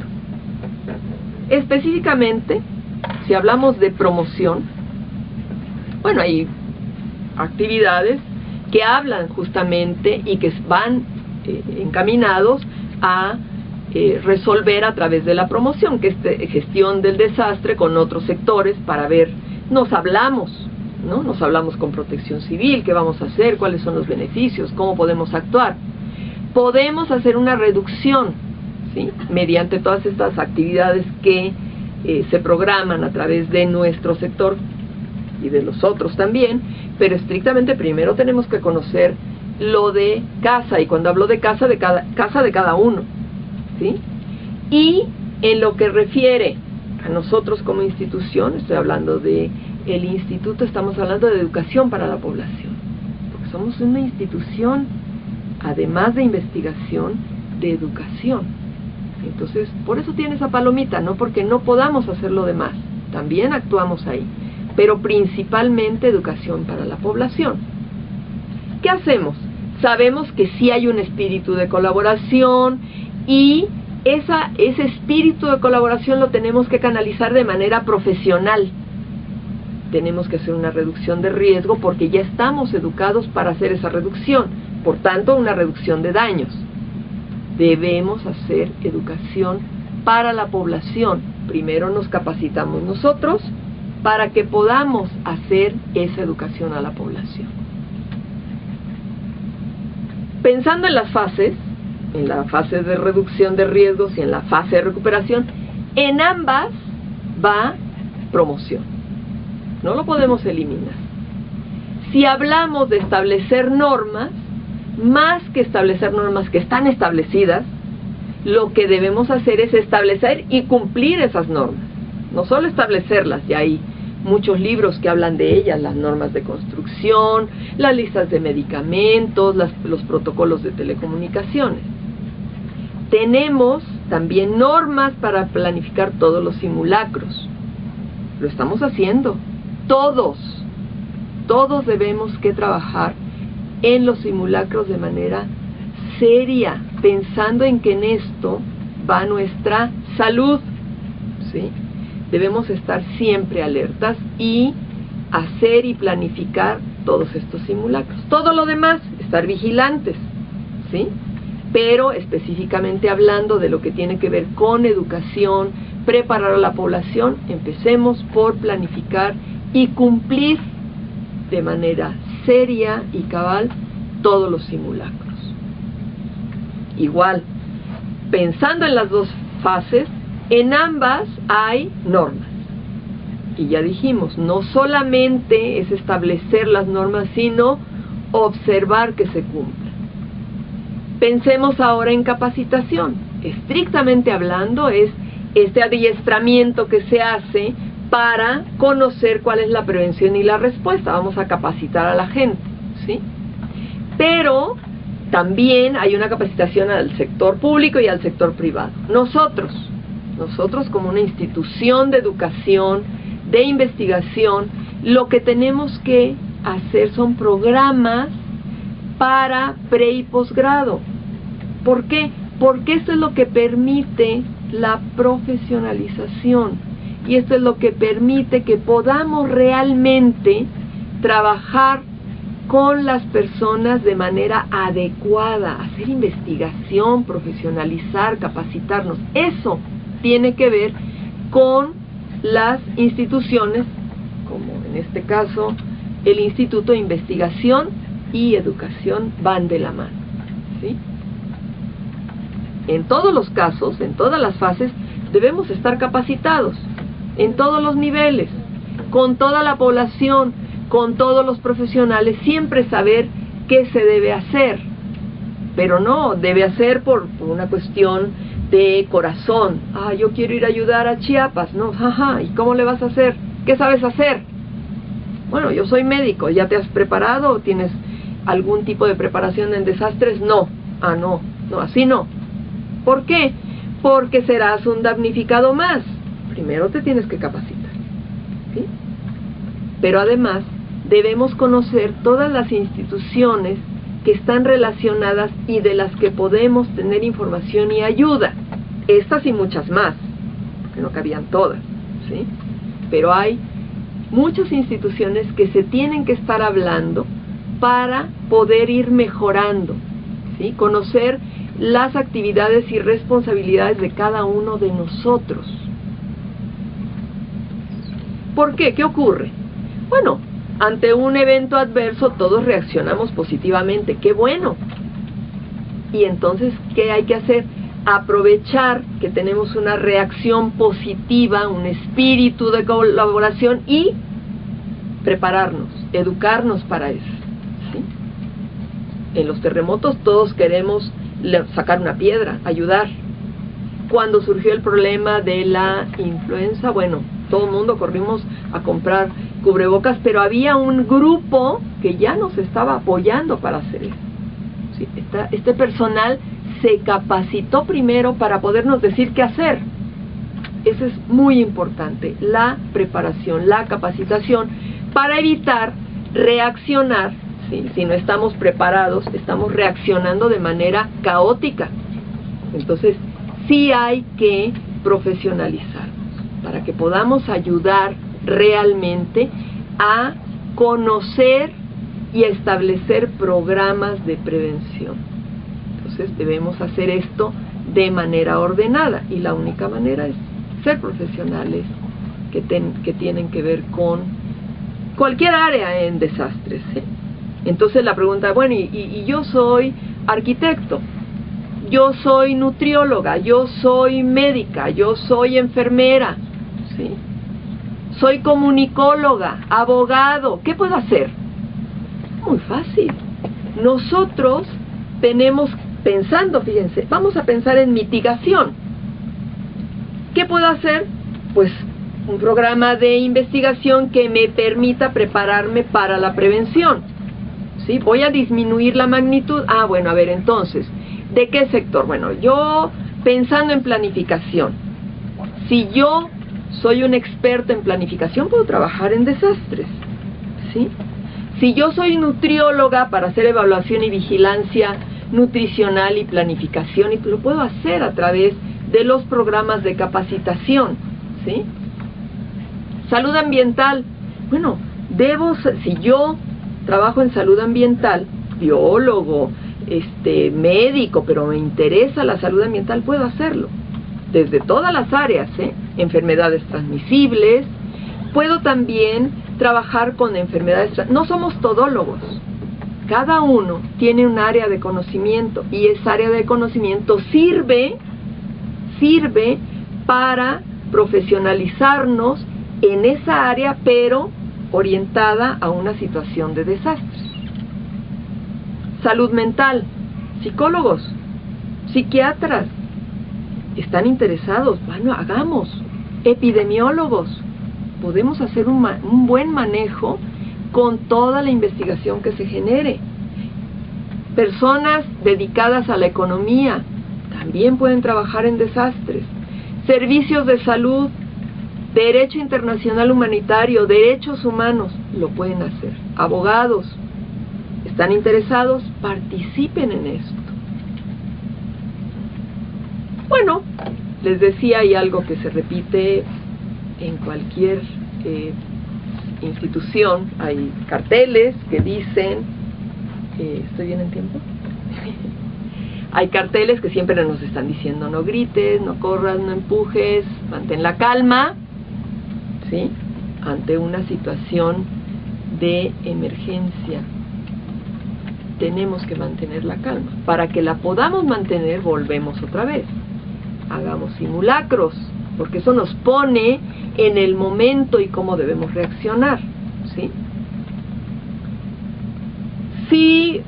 Específicamente, si hablamos de promoción, bueno, hay actividades que hablan justamente y que van encaminados a resolver a través de la promoción, que es gestión del desastre con otros sectores para ver, nos hablamos con Protección Civil, qué vamos a hacer, cuáles son los beneficios, cómo podemos actuar. Podemos hacer una reducción, ¿sí?, mediante todas estas actividades que se programan a través de nuestro sector y de los otros también, pero estrictamente primero tenemos que conocer lo de casa, y cuando hablo de casa de cada uno, ¿sí? Y en lo que refiere a nosotros como institución, estoy hablando de el instituto, estamos hablando de educación para la población, porque somos una institución, además de investigación, de educación. Entonces, por eso tiene esa palomita, no porque no podamos hacer lo demás, también actuamos ahí, pero principalmente educación para la población. ¿Qué hacemos? Sabemos que sí hay un espíritu de colaboración, y ese espíritu de colaboración lo tenemos que canalizar de manera profesional. Tenemos que hacer una reducción de riesgo porque ya estamos educados para hacer esa reducción, por tanto una reducción de daños. Debemos hacer educación para la población. Primero nos capacitamos nosotros para que podamos hacer esa educación a la población. Pensando en las fases, en la fase de reducción de riesgos y en la fase de recuperación, en ambas va promoción. No lo podemos eliminar. Si hablamos de establecer normas, más que establecer normas que están establecidas, lo que debemos hacer es establecer y cumplir esas normas. No solo establecerlas, ya hay muchos libros que hablan de ellas, las normas de construcción, las listas de medicamentos, los protocolos de telecomunicaciones. Tenemos también normas para planificar todos los simulacros. Lo estamos haciendo. Todos debemos que trabajar en los simulacros de manera seria, pensando en que en esto va nuestra salud, ¿sí? Debemos estar siempre alertas y hacer y planificar todos estos simulacros. Todo lo demás, estar vigilantes, ¿sí? Pero específicamente hablando de lo que tiene que ver con educación, preparar a la población, empecemos por planificar y cumplir de manera seria y cabal todos los simulacros. Igual, pensando en las dos fases, en ambas hay normas. Y ya dijimos, no solamente es establecer las normas, sino observar que se cumplan. Pensemos ahora en capacitación. Estrictamente hablando, es este adiestramiento que se hace para conocer cuál es la prevención y la respuesta. Vamos a capacitar a la gente, ¿sí? Pero también hay una capacitación al sector público y al sector privado. Nosotros, Nosotros como una institución de educación, de investigación, lo que tenemos que hacer son programas para pre y posgrado. ¿Por qué? Porque esto es lo que permite la profesionalización y esto es lo que permite que podamos realmente trabajar con las personas de manera adecuada, hacer investigación, profesionalizar, capacitarnos. Eso tiene que ver con las instituciones, como en este caso el Instituto de Investigación y Educación van de la mano, ¿sí? En todos los casos, en todas las fases, debemos estar capacitados, en todos los niveles, con toda la población, con todos los profesionales, siempre saber qué se debe hacer, pero no debe hacer por una cuestión de corazón. Yo quiero ir a ayudar a Chiapas, no, ¿y cómo le vas a hacer? ¿Qué sabes hacer? Bueno, yo soy médico, ¿ya te has preparado? ¿Tienes algún tipo de preparación en desastres? No, no, así no. ¿Por qué? Porque serás un damnificado más. Primero te tienes que capacitar, ¿sí? Pero además debemos conocer todas las instituciones que están relacionadas y de las que podemos tener información y ayuda. Estas y muchas más, porque no cabían todas, ¿sí? Pero hay muchas instituciones que se tienen que estar hablando para poder ir mejorando, ¿sí? Conocer las actividades y responsabilidades de cada uno de nosotros. ¿Por qué? ¿Qué ocurre? Bueno, ante un evento adverso todos reaccionamos positivamente, ¡qué bueno! Y entonces, ¿qué hay que hacer? Aprovechar que tenemos una reacción positiva, un espíritu de colaboración y prepararnos, educarnos para eso, ¿sí? En los terremotos todos queremos sacar una piedra, ayudar. Cuando surgió el problema de la influenza, bueno, todo el mundo corrimos a comprar cubrebocas, pero había un grupo que ya nos estaba apoyando para hacer eso. ¿Sí? Este personal se capacitó primero para podernos decir qué hacer. Eso es muy importante, la preparación, la capacitación, para evitar reaccionar. ¿Sí? Si no estamos preparados, estamos reaccionando de manera caótica. Entonces, sí hay que profesionalizarnos para que podamos ayudar realmente a conocer y a establecer programas de prevención. Entonces debemos hacer esto de manera ordenada y la única manera es ser profesionales que tienen que ver con cualquier área en desastres, ¿sí? Entonces la pregunta, bueno, y yo soy arquitecto, yo soy nutrióloga, yo soy médica, yo soy enfermera, ¿sí? Soy comunicóloga, abogado, ¿qué puedo hacer? Muy fácil. Nosotros tenemos, fíjense, vamos a pensar en mitigación. ¿Qué puedo hacer? Pues un programa de investigación que me permita prepararme para la prevención, ¿sí? Voy a disminuir la magnitud. Bueno, a ver, entonces, ¿de qué sector? Bueno, yo pensando en planificación, si yo soy un experto en planificación, puedo trabajar en desastres, ¿sí? Si yo soy nutrióloga para hacer evaluación y vigilancia nutricional y planificación, y lo puedo hacer a través de los programas de capacitación, ¿sí? Salud ambiental, bueno, si yo trabajo en salud ambiental, biólogo, médico, pero me interesa la salud ambiental, puedo hacerlo desde todas las áreas, enfermedades transmisibles. Puedo también trabajar con enfermedades, no somos todólogos, cada uno tiene un área de conocimiento y esa área de conocimiento sirve para profesionalizarnos en esa área, pero orientada a una situación de desastre. Salud mental, psicólogos, psiquiatras, están interesados, bueno, hagamos. Epidemiólogos, podemos hacer un buen manejo con toda la investigación que se genere. Personas dedicadas a la economía también pueden trabajar en desastres. servicios de salud, derecho internacional humanitario, derechos humanos, lo pueden hacer. Abogados, ¿están interesados? Participen en esto. Bueno, les decía, hay algo que se repite en cualquier institución. Hay carteles que dicen, ¿estoy bien en tiempo? Hay carteles que siempre nos están diciendo: no grites, no corras, no empujes, mantén la calma, ¿sí? Ante una situación de emergencia tenemos que mantener la calma. Para que la podamos mantener, volvemos otra vez. Hagamos simulacros, porque eso nos pone en el momento y cómo debemos reaccionar, ¿sí? Si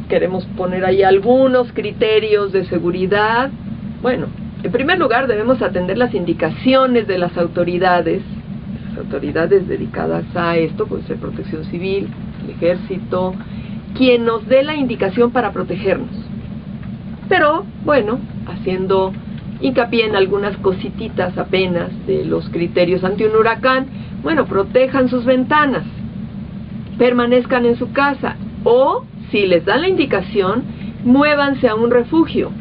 queremos poner ahí algunos criterios de seguridad, bueno, en primer lugar debemos atender las indicaciones de las autoridades dedicadas a esto, puede ser Protección Civil, el Ejército, quien nos dé la indicación para protegernos. Pero, bueno, haciendo hincapié en algunas cosititas apenas de los criterios ante un huracán, bueno, protejan sus ventanas, permanezcan en su casa, o, si les dan la indicación, muévanse a un refugio.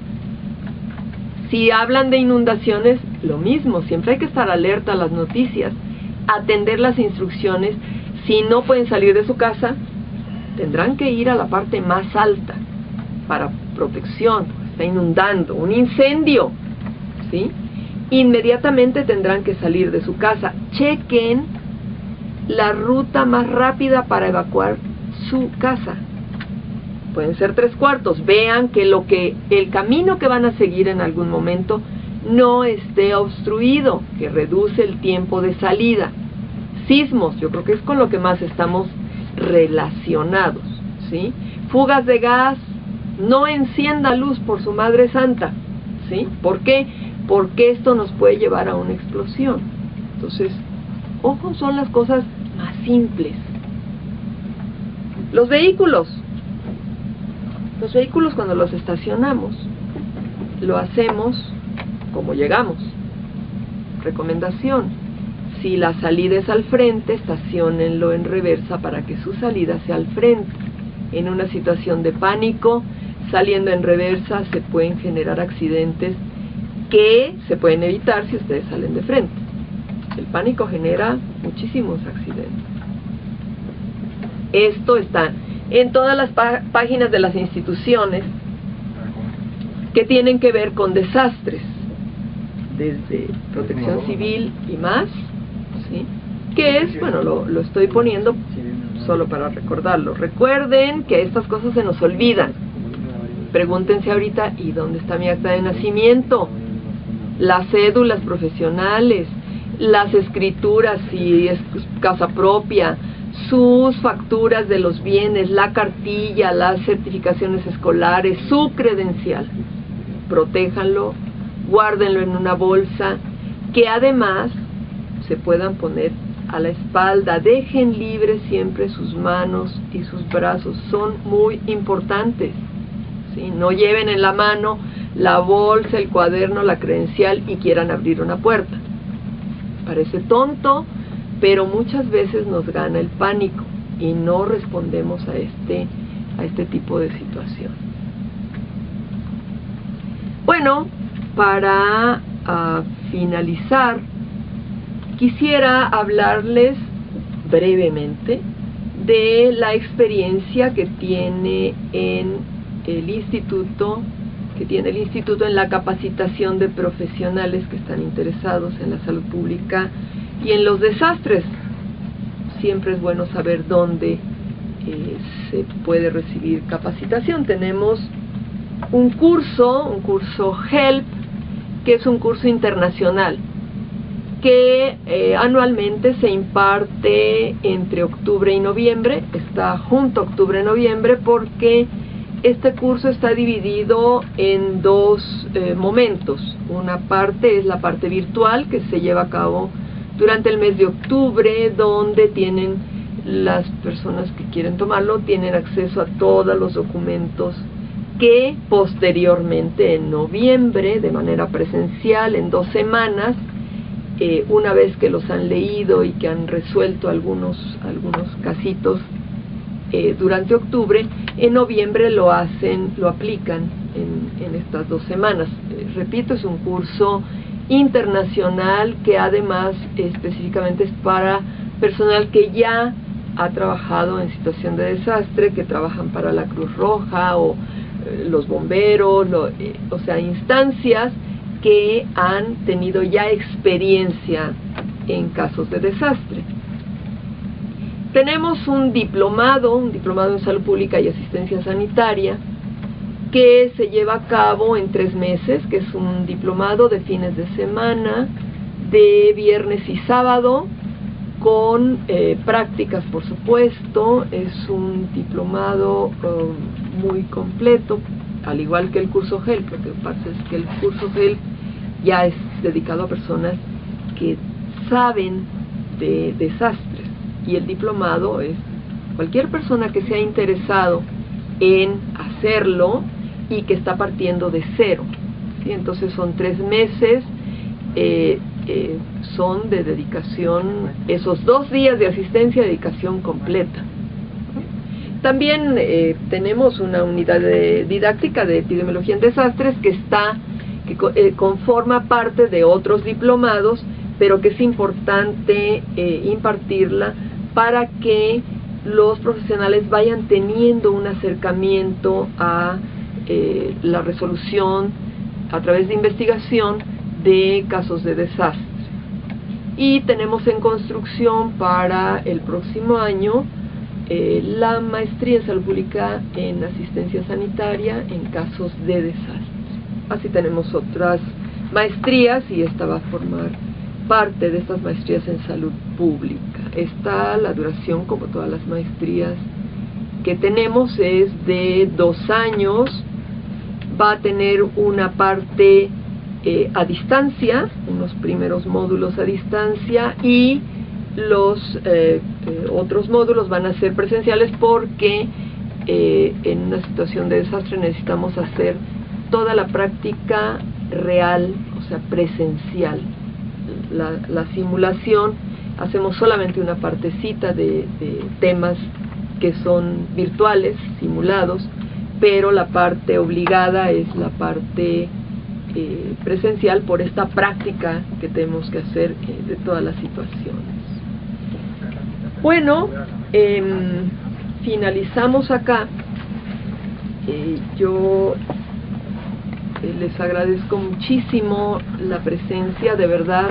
Si hablan de inundaciones, lo mismo, siempre hay que estar alerta a las noticias, atender las instrucciones. Si no pueden salir de su casa, tendrán que ir a la parte más alta para protección. Está inundando, un incendio, ¿sí? Inmediatamente tendrán que salir de su casa. Chequen la ruta más rápida para evacuar su casa. Pueden ser 3/4. Vean que el camino que van a seguir en algún momento no esté obstruido, que reduce el tiempo de salida. Sismos, yo creo que es con lo que más estamos relacionados, ¿sí? Fugas de gas, no encienda luz por su madre santa, ¿sí? ¿Por qué? Porque esto nos puede llevar a una explosión. Entonces, ojo, son las cosas más simples. Los vehículos cuando los estacionamos, lo hacemos como llegamos. Recomendación: si la salida es al frente, estaciónenlo en reversa para que su salida sea al frente. En una situación de pánico, saliendo en reversa, se pueden generar accidentes que se pueden evitar si ustedes salen de frente. El pánico genera muchísimos accidentes. Esto está en todas las páginas de las instituciones que tienen que ver con desastres, desde Protección Civil y más, ¿sí? Que es, bueno, lo estoy poniendo solo para recordarlo. Recuerden que estas cosas se nos olvidan. Pregúntense ahorita: ¿y dónde está mi acta de nacimiento? Las cédulas profesionales, las escrituras si es casa propia, sus facturas de los bienes, la cartilla, las certificaciones escolares, su credencial. Protéjanlo, guárdenlo en una bolsa, que además se puedan poner a la espalda. Dejen libres siempre sus manos y sus brazos, son muy importantes, ¿sí? No lleven en la mano la bolsa, el cuaderno, la credencial y quieran abrir una puerta. Parece tonto, pero muchas veces nos gana el pánico y no respondemos a este tipo de situación. Bueno, para finalizar, quisiera hablarles brevemente de la experiencia que tiene el instituto en la capacitación de profesionales que están interesados en la salud pública y en los desastres. Siempre es bueno saber dónde se puede recibir capacitación. Tenemos un curso HELP, que es un curso internacional que anualmente se imparte entre octubre y noviembre. Está junto a octubre y noviembre porque este curso está dividido en dos momentos. Una parte es la parte virtual, que se lleva a cabo durante el mes de octubre, donde tienen las personas que quieren tomarlo, tienen acceso a todos los documentos que posteriormente en noviembre, de manera presencial, en 2 semanas, una vez que los han leído y que han resuelto algunos casitos durante octubre, en noviembre lo aplican en estas 2 semanas. Repito, es un curso internacional que además específicamente es para personal que ya ha trabajado en situación de desastre, que trabajan para la Cruz Roja o los bomberos, o sea, instancias que han tenido ya experiencia en casos de desastre. Tenemos un diplomado en salud pública y asistencia sanitaria, que se lleva a cabo en 3 meses, que es un diplomado de fines de semana, de viernes y sábado, con prácticas, por supuesto. Es un diplomado muy completo, al igual que el curso HELP. Lo que pasa es que el curso HELP ya es dedicado a personas que saben de desastres, y el diplomado es cualquier persona que se ha interesado en hacerlo y que está partiendo de cero, ¿sí? Entonces son 3 meses, son de dedicación, esos 2 días de asistencia, dedicación completa. También tenemos una unidad didáctica de epidemiología en desastres que conforma parte de otros diplomados, pero que es importante impartirla para que los profesionales vayan teniendo un acercamiento a la resolución a través de investigación de casos de desastre. Y tenemos en construcción para el próximo año la maestría en salud pública en asistencia sanitaria en casos de desastre. Así tenemos otras maestrías, y esta va a formar parte de estas maestrías en salud pública. La duración, como todas las maestrías que tenemos, es de 2 años. Va a tener una parte a distancia, unos primeros módulos a distancia, y los otros módulos van a ser presenciales, porque en una situación de desastre necesitamos hacer toda la práctica real, o sea, presencial. La simulación, hacemos solamente una partecita de temas que son virtuales, simulados, pero la parte obligada es la parte presencial, por esta práctica que tenemos que hacer de todas las situaciones. Bueno, finalizamos acá. Yo les agradezco muchísimo la presencia, de verdad.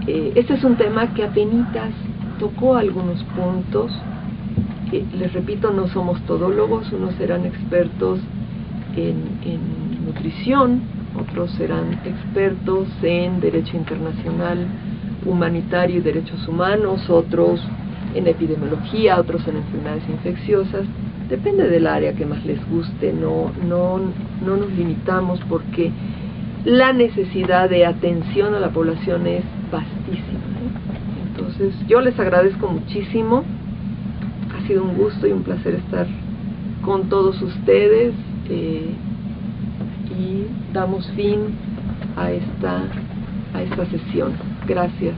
Este es un tema que apenitas tocó algunos puntos. Les repito, no somos todólogos, unos serán expertos en nutrición, otros serán expertos en derecho internacional, humanitario y derechos humanos, otros en epidemiología, otros en enfermedades infecciosas. Depende del área que más les guste, no nos limitamos, porque la necesidad de atención a la población es vastísima, ¿eh? Entonces, yo les agradezco muchísimo. Ha sido un gusto y un placer estar con todos ustedes, y damos fin a esta sesión. Gracias.